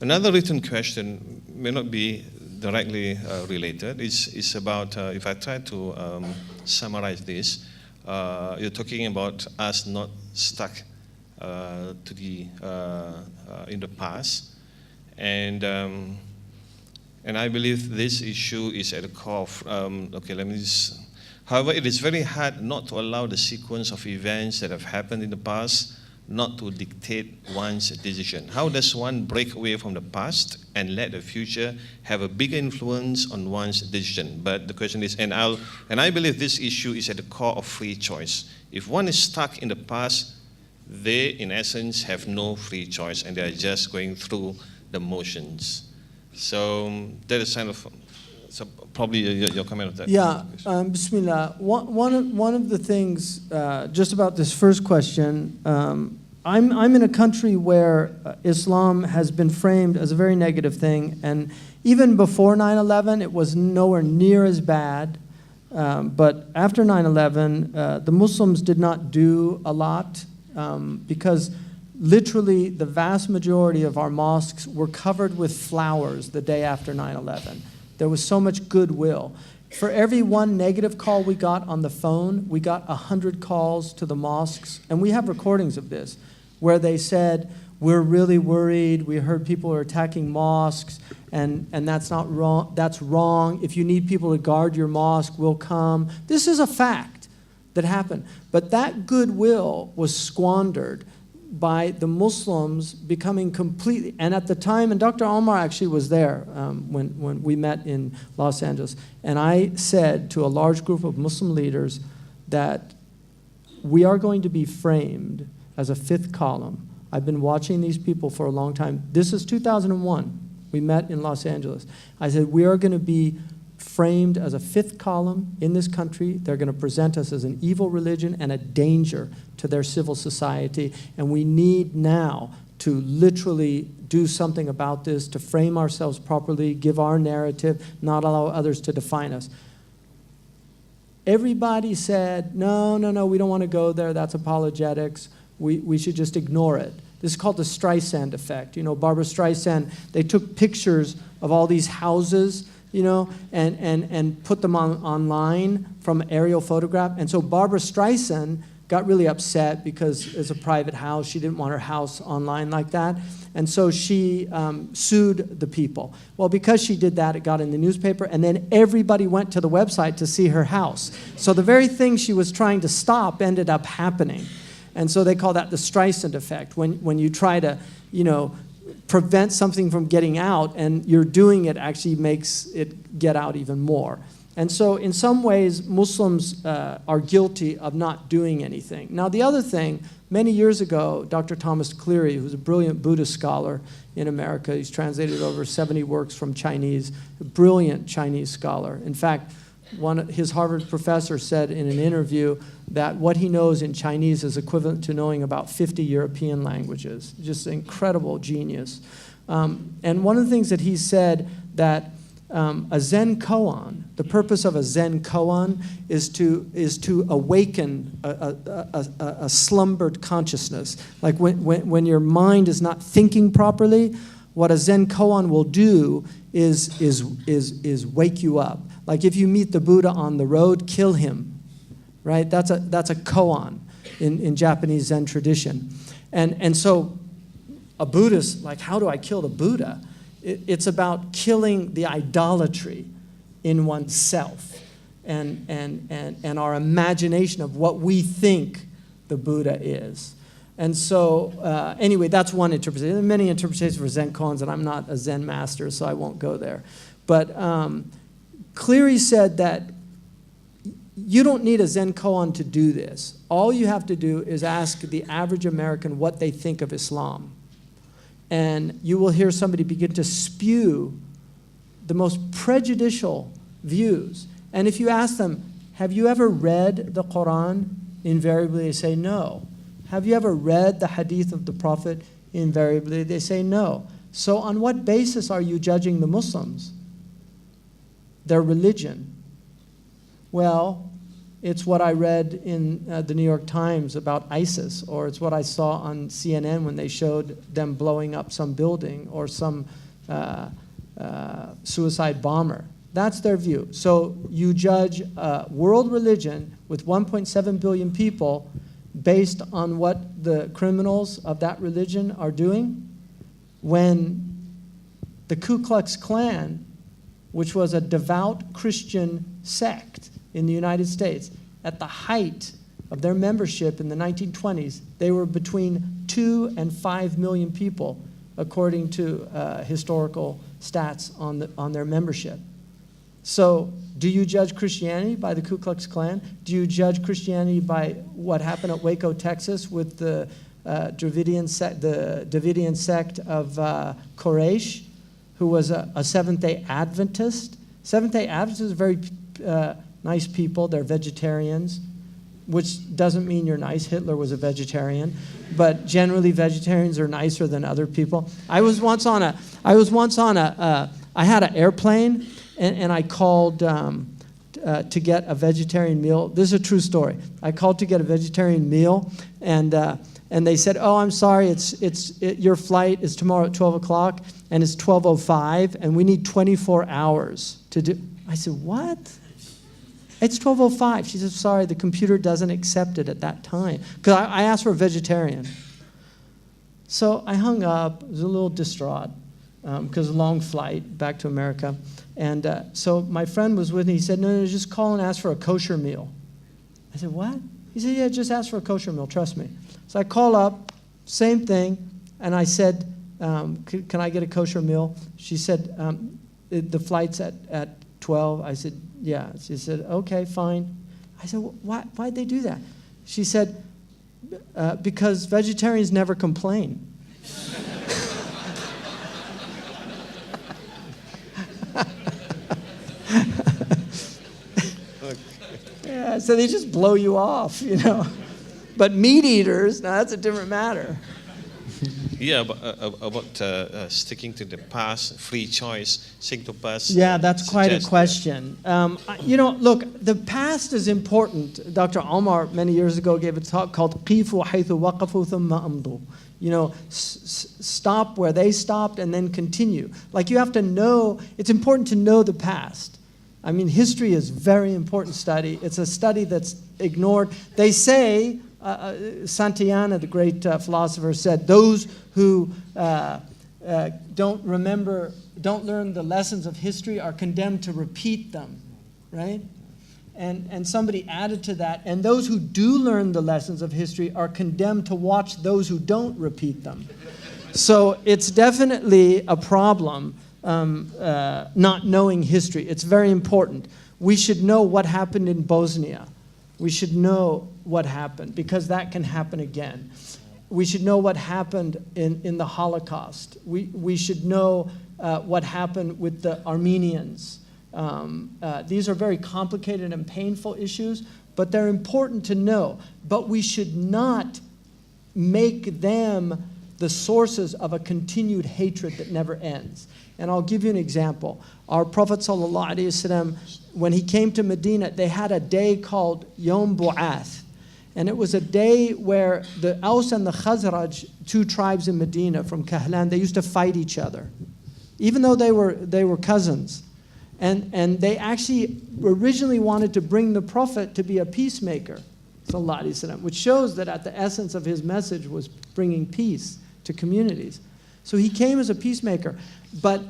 Another written question may not be directly related. It's about, if I try to summarize this, you're talking about us not stuck in the past. And I believe this issue is at the core of, however, it is very hard not to allow the sequence of events that have happened in the past not to dictate one's decision. How does one break away from the past and let the future have a bigger influence on one's decision? But the question is, and I believe this issue is at the core of free choice. If one is stuck in the past, they, in essence, have no free choice, and they are just going through the motions. So that is kind of, so probably your comment on that. Yeah, Bismillah. One of the things, just about this first question, I'm in a country where Islam has been framed as a very negative thing, and even before 9/11, it was nowhere near as bad. But after 9/11, the Muslims did not do a lot because literally the vast majority of our mosques were covered with flowers the day after 9/11. There was so much goodwill. For every one negative call we got on the phone, we got 100 calls to the mosques, and we have recordings of this, where they said, we're really worried, we heard people are attacking mosques, and that's not wrong, that's wrong. If you need people to guard your mosque, we'll come. This is a fact that happened. But that goodwill was squandered by the Muslims becoming completely, and at the time, and Dr. Omar actually was there when we met in Los Angeles, and I said to a large group of Muslim leaders that we are going to be framed as a fifth column. I've been watching these people for a long time. This is 2001. We met in Los Angeles. I said, we are going to be framed as a fifth column in this country. They're going to present us as an evil religion and a danger to their civil society. And we need now to literally do something about this, to frame ourselves properly, give our narrative, not allow others to define us. Everybody said, no, we don't want to go there. That's apologetics. We should just ignore it. This is called the Streisand effect. You know, Barbara Streisand, they took pictures of all these houses, you know, and put them online from aerial photograph. And so Barbara Streisand got really upset because it's a private house. She didn't want her house online like that. And so she sued the people. Well, because she did that, it got in the newspaper, and then everybody went to the website to see her house. So the very thing she was trying to stop ended up happening. And so they call that the Streisand effect, when you try to, you know, prevent something from getting out, and you're doing it actually makes it get out even more. And so in some ways, Muslims are guilty of not doing anything. Now, the other thing, many years ago, Dr. Thomas Cleary, who's a brilliant Buddhist scholar in America, he's translated over 70 works from Chinese, a brilliant Chinese scholar. In fact, his Harvard professor said in an interview that what he knows in Chinese is equivalent to knowing about 50 European languages. Just incredible genius. And one of the things that he said that a Zen koan, the purpose of a Zen koan is to awaken a slumbered consciousness. Like when your mind is not thinking properly, what a Zen koan will do is wake you up. Like if you meet the Buddha on the road, kill him, right? That's a koan in Japanese Zen tradition. And so a Buddhist, like, how do I kill the Buddha? It's about killing the idolatry in oneself and our imagination of what we think the Buddha is. And so, anyway, that's one interpretation. There are many interpretations for Zen koans, and I'm not a Zen master, so I won't go there. But Cleary said that you don't need a Zen koan to do this. All you have to do is ask the average American what they think of Islam. And you will hear somebody begin to spew the most prejudicial views. And if you ask them, have you ever read the Quran? Invariably they say no. Have you ever read the hadith of the Prophet? Invariably they say no. So on what basis are you judging the Muslims? Their religion. Well, it's what I read in the New York Times about ISIS, or it's what I saw on CNN when they showed them blowing up some building or some suicide bomber. That's their view. So you judge world religion with 1.7 billion people based on what the criminals of that religion are doing, when the Ku Klux Klan, which was a devout Christian sect in the United States, at the height of their membership in the 1920s, they were between 2 and 5 million people, according to historical stats on their membership. So do you judge Christianity by the Ku Klux Klan? Do you judge Christianity by what happened at Waco, Texas with the Davidian sect of Quraysh, who was a Seventh-day Adventist? Seventh-day Adventists are very nice people. They're vegetarians, which doesn't mean you're nice. Hitler was a vegetarian, but generally vegetarians are nicer than other people. I had an airplane, and I called to get a vegetarian meal. This is a true story. I called to get a vegetarian meal, and they said, "Oh, I'm sorry, your flight is tomorrow at 12 o'clock, and it's 12:05, and we need 24 hours to do." I said, "What?" "It's 12:05. She said, "Sorry, the computer doesn't accept it at that time." Because I asked for a vegetarian. So I hung up. I was a little distraught because a long flight back to America. And so my friend was with me. He said, no, just call and ask for a kosher meal. I said, what? He said, yeah, just ask for a kosher meal, trust me. So I call up, same thing, and I said, can I get a kosher meal? She said, the flight's at 12. I said, yeah. She said, okay, fine. I said, why'd they do that? She said, because vegetarians never complain. Yeah, so they just blow you off, you know. But meat eaters, now that's a different matter. Yeah, about sticking to the past, free choice, sing to past. Yeah, that's quite a question. You know, look, the past is important. Dr. Omar, many years ago, gave a talk called قِيفُوا حَيْثُ وَقَفُوا ثُمَّ أَمْضُوا. You know, stop where they stopped and then continue. Like you have to know, it's important to know the past. I mean, history is a very important study. It's a study that's ignored. They say, Santayana, the great philosopher, said, those who don't learn the lessons of history are condemned to repeat them, right? And somebody added to that, and those who do learn the lessons of history are condemned to watch those who don't repeat them. So it's definitely a problem, not knowing history. It's very important. We should know what happened in Bosnia. We should know what happened, because that can happen again. We should know what happened in the Holocaust. We should know what happened with the Armenians. These are very complicated and painful issues, but they're important to know. But we should not make them the sources of a continued hatred that never ends. And I'll give you an example. Our Prophet ﷺ, when he came to Medina, they had a day called Yom Bu'ath. And it was a day where the Aus and the Khazraj, two tribes in Medina from Kahlan, they used to fight each other, even though they were cousins. And they actually originally wanted to bring the Prophet to be a peacemaker, ﷺ, which shows that at the essence of his message was bringing peace to communities. So he came as a peacemaker. But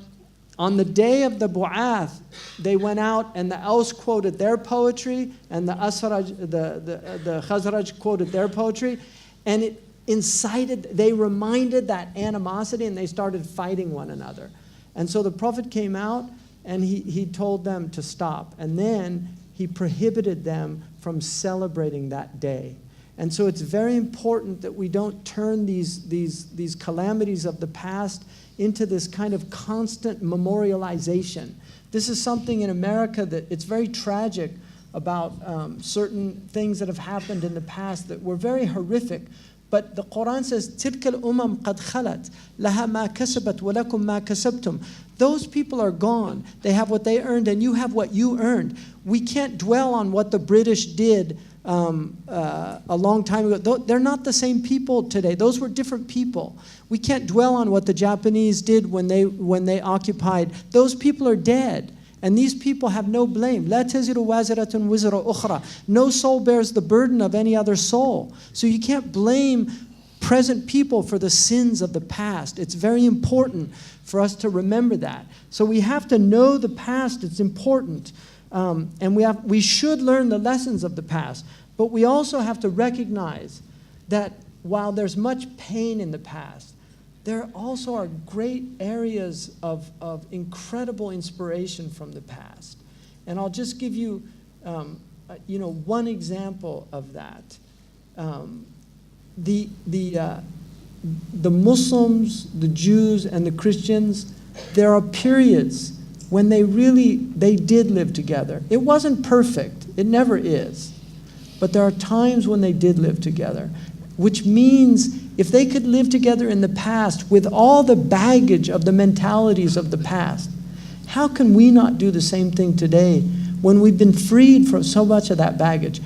on the day of the Bu'ath, they went out and the Aus quoted their poetry and the Khazraj quoted their poetry. And it incited, they reminded that animosity and they started fighting one another. And so the Prophet came out and he told them to stop. And then he prohibited them from celebrating that day. And so it's very important that we don't turn these calamities of the past into this kind of constant memorialization. This is something in America that it's very tragic about certain things that have happened in the past that were very horrific. But the Quran says, تِلْكَ الْأُمَمْ قَدْ خَلَتْ لَهَا مَا كَسَبَتْ وَلَكُمْ مَا كَسَبْتُمْ. Those people are gone. They have what they earned and you have what you earned. We can't dwell on what the British did a long time ago. They're not the same people today. Those were different people. We can't dwell on what the Japanese did when they occupied. Those people are dead. And these people have no blame. لَا تَزِرُ وَازِرَةٌ وِزْرَ أُخْرَى. No soul bears the burden of any other soul. So you can't blame present people for the sins of the past. It's very important for us to remember that. So we have to know the past. It's important. And we should learn the lessons of the past. But we also have to recognize that while there's much pain in the past, there also are great areas of incredible inspiration from the past. And I'll just give you, one example of that. The Muslims, the Jews, and the Christians, there are periods when they did live together. It wasn't perfect. It never is. But there are times when they did live together, which means if they could live together in the past with all the baggage of the mentalities of the past, how can we not do the same thing today when we've been freed from so much of that baggage.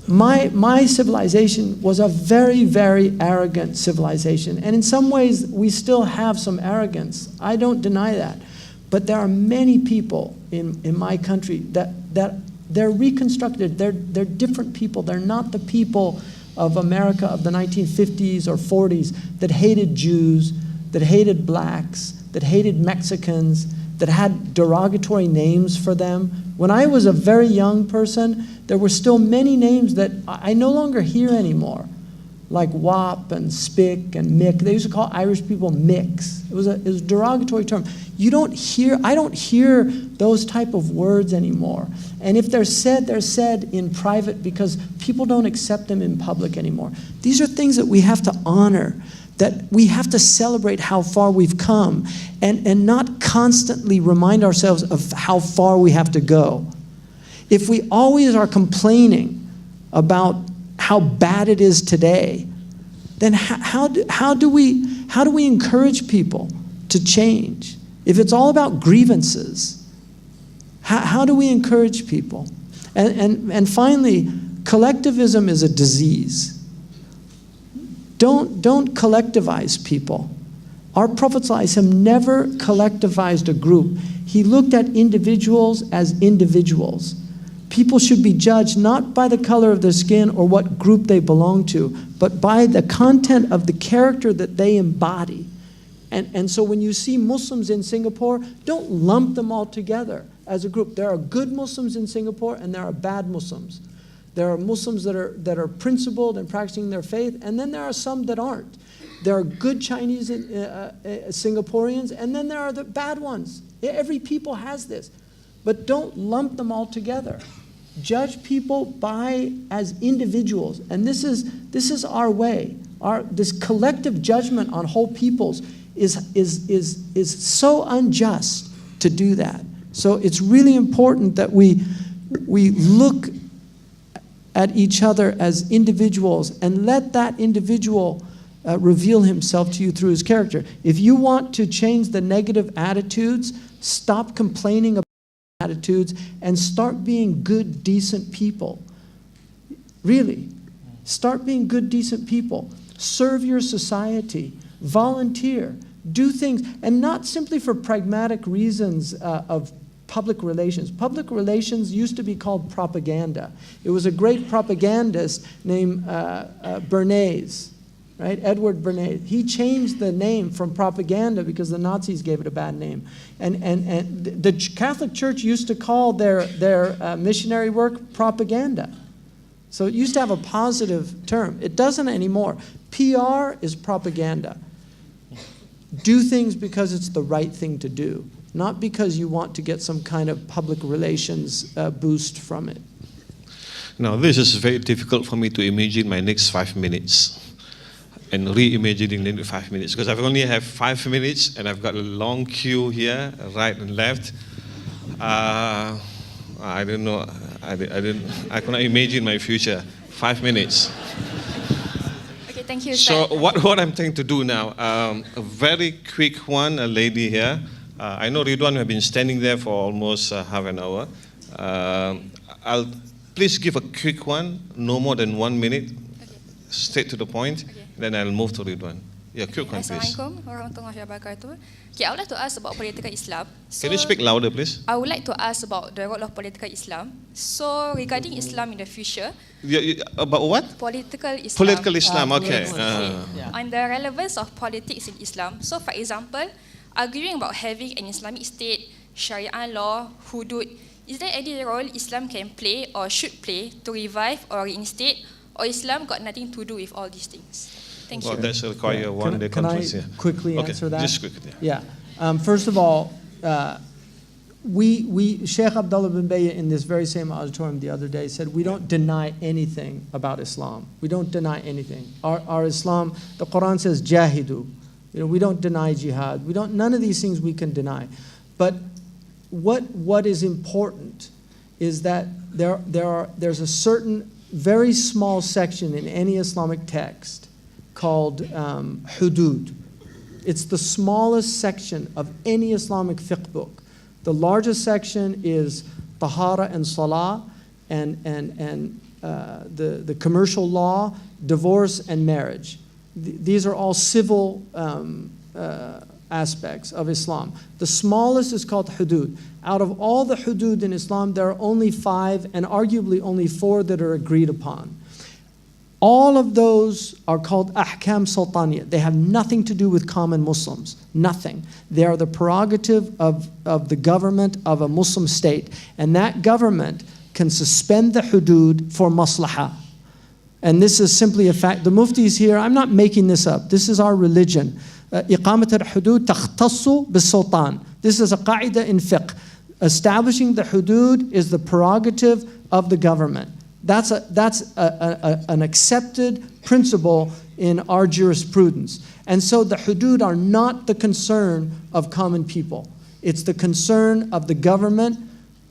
My civilization was a very, very arrogant civilization. And in some ways, we still have some arrogance. I don't deny that. But there are many people in my country that they're reconstructed. They're different people. They're not the people of America of the 1950s or 40s that hated Jews, that hated blacks, that hated Mexicans, that had derogatory names for them. When I was a very young person, there were still many names that I no longer hear anymore, like Wop and Spick and Mick. They used to call Irish people Micks. It was a derogatory term. I don't hear those type of words anymore. And if they're said in private because people don't accept them in public anymore. These are things that we have to honor, that we have to celebrate how far we've come and not constantly remind ourselves of how far we have to go. If we always are complaining about how bad it is today, then how do we encourage people to change? If it's all about grievances, how do we encourage people? And finally, collectivism is a disease. Don't collectivize people. Our Prophet ﷺ never collectivized a group. He looked at individuals as individuals. People should be judged not by the color of their skin or what group they belong to, but by the content of the character that they embody. And so when you see Muslims in Singapore, don't lump them all together as a group. There are good Muslims in Singapore and there are bad Muslims. There are Muslims that are principled and practicing their faith, and then there are some that aren't. There are good Chinese Singaporeans, and then there are the bad ones. Every people has this. But don't lump them all together. Judge people as individuals. And this is our way. This collective judgment on whole peoples is so unjust to do that. So it's really important that we look at each other as individuals and let that individual reveal himself to you through his character. If you want to change the negative attitudes, stop complaining about attitudes and start being good, decent people. Really, start being good, decent people. Serve your society. Volunteer. Do things, and not simply for pragmatic reasons of public relations. Public relations used to be called propaganda. It was a great propagandist named Bernays, right? Edward Bernays. He changed the name from propaganda because the Nazis gave it a bad name. And the Catholic Church used to call their missionary work propaganda. So it used to have a positive term. It doesn't anymore. PR is propaganda. Do things because it's the right thing to do, not because you want to get some kind of public relations boost from it. Now, this is very difficult for me to imagine my next 5 minutes and reimagining the 5 minutes, because I've only have 5 minutes and I've got a long queue here, right and left. I don't know. I cannot imagine my future. 5 minutes. Okay, thank you. So what I'm trying to do now, a very quick one, a lady here. I know Ridwan have been standing there for almost half an hour. I'll please give a quick one, no more than 1 minute, straight to the point. Okay. Then I'll move to Ridwan. Yeah, quick one, please. Assalamualaikum warahmatullahi wabarakatuh. Okay, I would like to ask about political Islam. So, can you speak louder, please? I would like to ask about the role of political Islam. So, regarding Islam in the future. About what? Political Islam. Political Islam, okay. On the relevance of politics in Islam. So, for example, arguing about having an Islamic state, Sharia law, hudud, is there any role Islam can play or should play to revive or reinstate, or Islam got nothing to do with all these things? Thank you. That's require one-day conference. Can I quickly answer that? Just quickly. Yeah. First of all, Sheikh Abdullah bin Bayyah in this very same auditorium the other day said, we don't deny anything about Islam. We don't deny anything. Our Islam, the Quran says, jahidu. We don't deny jihad. None of these things we can deny. But what is important is that there's a certain very small section in any Islamic text called hudud. It's the smallest section of any Islamic fiqh book. The largest section is tahara and salah, and the commercial law, divorce and marriage. These are all civil aspects of Islam. The smallest is called hudud. Out of all the hudud in Islam, there are only 5 and arguably only 4 that are agreed upon. All of those are called ahkam sultaniyah. They have nothing to do with common Muslims. Nothing. They are the prerogative of the government of a Muslim state. And that government can suspend the hudud for maslahah. And this is simply a fact. The mufti is here. I'm not making this up. This is our religion. إقامة الحدود تختص بالسلطان. This is a qaida in fiqh. Establishing the hudud is the prerogative of the government. That's an accepted principle in our jurisprudence. And so the hudud are not the concern of common people. It's the concern of the government,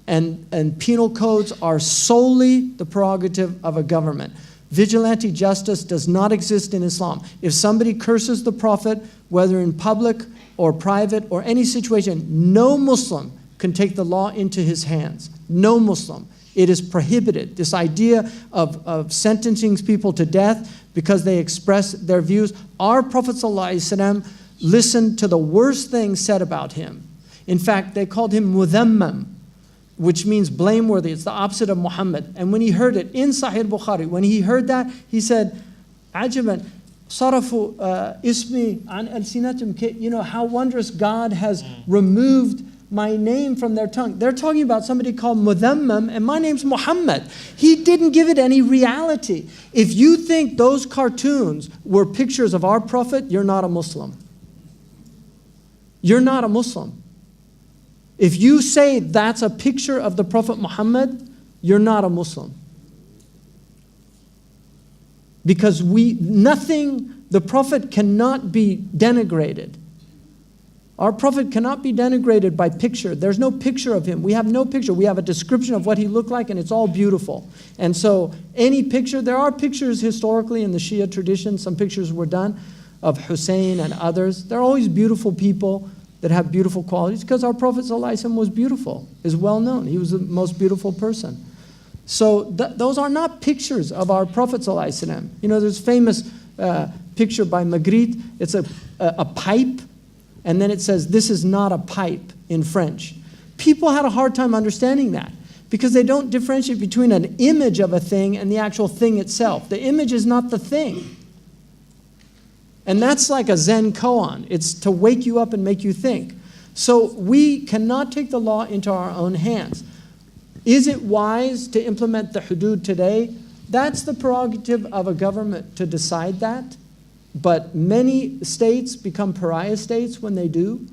and penal codes are solely the prerogative of a government. Vigilante justice does not exist in Islam. If somebody curses the Prophet, whether in public or private or any situation, no Muslim can take the law into his hands. No Muslim. It is prohibited. This idea of sentencing people to death because they express their views. Our Prophet ﷺ listened to the worst things said about him. In fact, they called him mudhammam, which means blameworthy. It's the opposite of Muhammad. And when he heard it in Sahih Bukhari, when he heard that, he said, Ajaban, sarafu ismi an alsinatum. You know, how wondrous God has removed my name from their tongue. They're talking about somebody called Mudhammam, and my name's Muhammad. He didn't give it any reality. If you think those cartoons were pictures of our Prophet, you're not a Muslim. You're not a Muslim. If you say that's a picture of the Prophet Muhammad, you're not a Muslim. Because the Prophet cannot be denigrated. Our Prophet cannot be denigrated by picture. There's no picture of him. We have no picture. We have a description of what he looked like, and it's all beautiful. And so any picture, there are pictures historically in the Shia tradition, some pictures were done of Hussein and others. They're always beautiful people that have beautiful qualities because our Prophet ﷺ was beautiful, is well known. He was the most beautiful person. So those are not pictures of our Prophet ﷺ. You know, there's a famous picture by Magritte. It's a pipe. And then it says, this is not a pipe in French. People had a hard time understanding that because they don't differentiate between an image of a thing and the actual thing itself. The image is not the thing. And that's like a Zen koan. It's to wake you up and make you think. So we cannot take the law into our own hands. Is it wise to implement the hudud today? That's the prerogative of a government to decide that. But many states become pariah states when they do.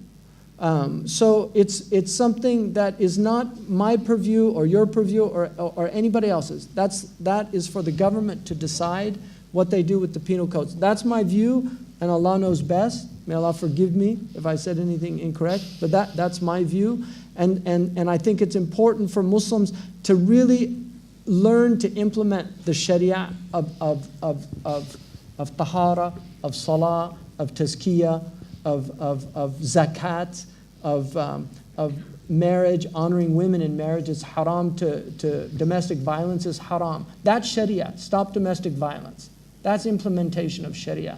So it's something that is not my purview or your purview or anybody else's. That is for the government to decide what they do with the penal codes. That's my view, and Allah knows best. May Allah forgive me if I said anything incorrect, but that's my view. And I think it's important for Muslims to really learn to implement the Sharia of tahara, of salah, of tazkiyah, of zakat, of marriage, honoring women in marriage is haram, to domestic violence is haram. That's Sharia. Stop domestic violence. That's implementation of Sharia.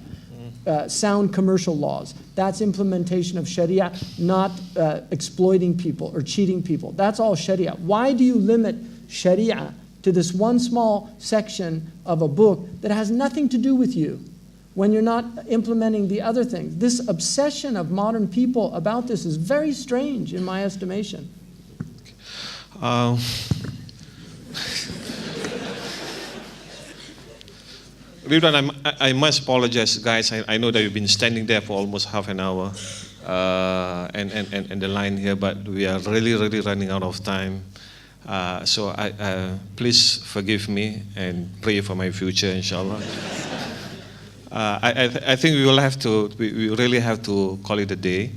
Sound commercial laws. That's implementation of Sharia, not exploiting people or cheating people. That's all Sharia. Why do you limit Sharia to this one small section of a book that has nothing to do with you when you're not implementing the other things? This obsession of modern people about this is very strange in my estimation. Ridwan, I must apologize, guys. I know that you've been standing there for almost half an hour and the line here, but we are really running out of time. So please forgive me and pray for my future, inshallah. I think we really have to call it a day.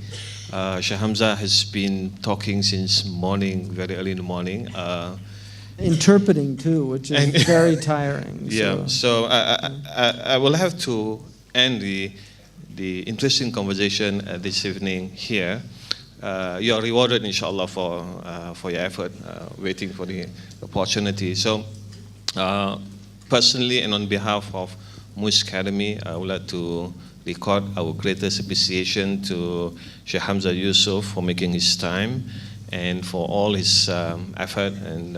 Sheikh Hamza has been talking since morning, very early in the morning. Interpreting too, which is very tiring. Yeah, so I will have to end the interesting conversation this evening here. you are rewarded, inshallah, for your effort, waiting for the opportunity. So, personally and on behalf of MUIS Academy, I would like to record our greatest appreciation to Sheikh Hamza Yusuf for making his time and for all his effort and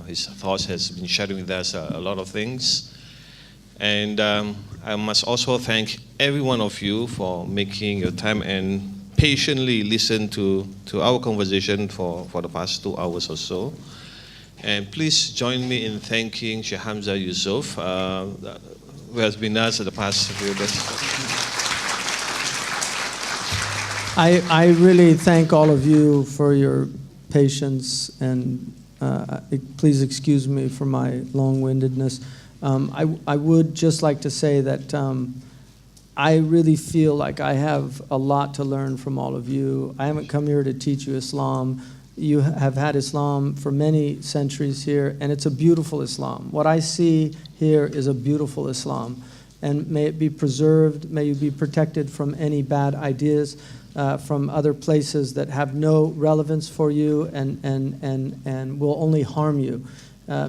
his thoughts. Has been sharing with us a lot of things. And I must also thank every one of you for making your time and patiently listen to our conversation for the past 2 hours or so. And please join me in thanking Sheikh Hamza Yusuf, who has been us for the past few days. I really thank all of you for your patience, and please excuse me for my long-windedness. I would just like to say that I really feel like I have a lot to learn from all of you. I haven't come here to teach you Islam. You have had Islam for many centuries here, and it's a beautiful Islam. What I see here is a beautiful Islam, and may it be preserved, may you be protected from any bad ideas from other places that have no relevance for you and will only harm you.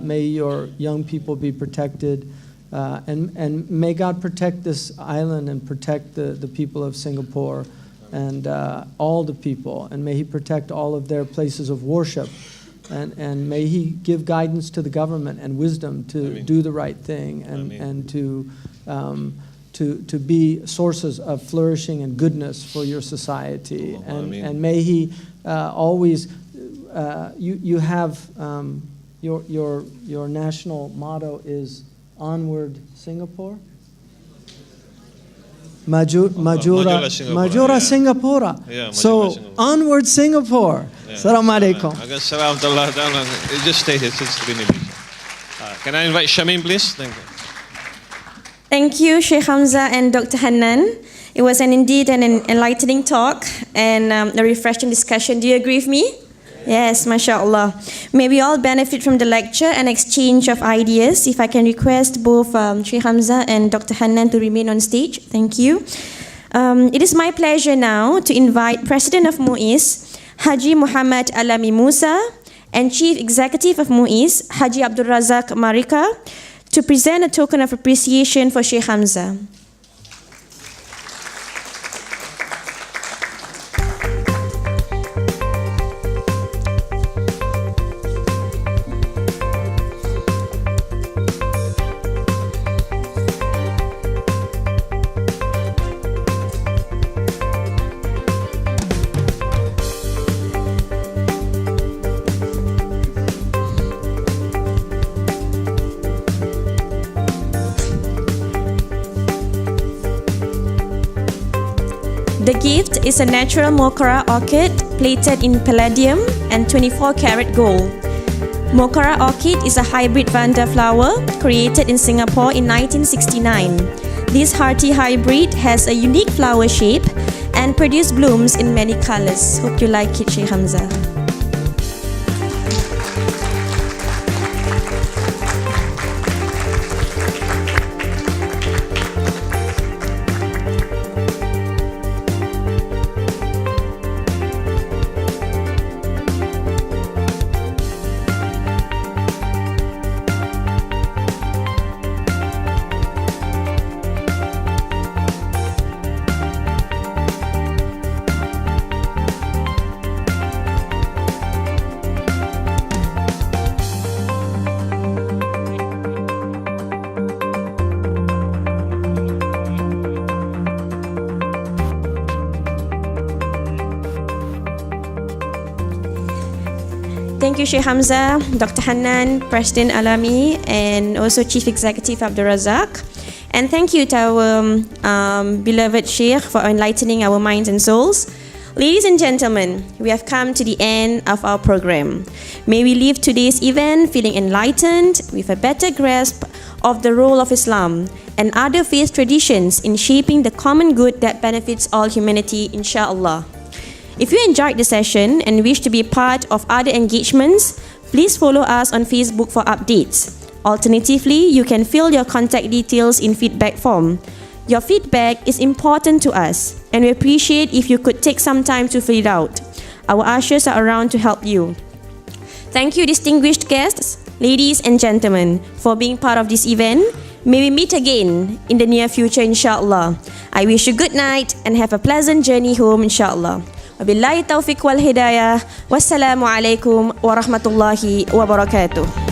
May your young people be protected, and may God protect this island and protect the people of Singapore and all the people, and may He protect all of their places of worship, and may He give guidance to the government and wisdom to Ameen. do the right thing and to be sources of flourishing and goodness for your society. And may He always, you have, your national motto is Onward Singapore? Majura Singapura. Yeah, So, Singapore. Onward Singapore. Assalamu alaikum. You just stay here. Can I invite Shamin, please? Thank you. Thank you, Sheikh Hamza and Dr. Hanan. It was indeed an enlightening talk and a refreshing discussion. Do you agree with me? Yes, mashallah. May we all benefit from the lecture and exchange of ideas. If I can request both Sheikh Hamza and Dr. Hanan to remain on stage. Thank you. It is my pleasure now to invite President of MUIS, Haji Muhammad Alami Musa, and Chief Executive of MUIS, Haji Abdul Razak Marika, to present a token of appreciation for Sheikh Hamza. The gift is a natural Mochara orchid plated in palladium and 24-karat gold. Mochara orchid is a hybrid vanda flower created in Singapore in 1969. This hearty hybrid has a unique flower shape and produces blooms in many colors. Hope you like it, Sheikh Hamza. Thank you, Sheikh Hamza, Dr. Hanan, President Alami, and also Chief Executive Abdul Razak. And thank you to our beloved Sheikh for enlightening our minds and souls. Ladies and gentlemen, we have come to the end of our program. May we leave today's event feeling enlightened with a better grasp of the role of Islam and other faith traditions in shaping the common good that benefits all humanity, inshallah. If you enjoyed the session and wish to be part of other engagements, please follow us on Facebook for updates. Alternatively, you can fill your contact details in feedback form. Your feedback is important to us, and we appreciate if you could take some time to fill it out. Our ushers are around to help you. Thank you, distinguished guests, ladies and gentlemen, for being part of this event. May we meet again in the near future, inshallah. I wish you good night and have a pleasant journey home, inshallah. Wabillahi taufiq wal hidayah. Wassalamu alaikum warahmatullahi wabarakatuh.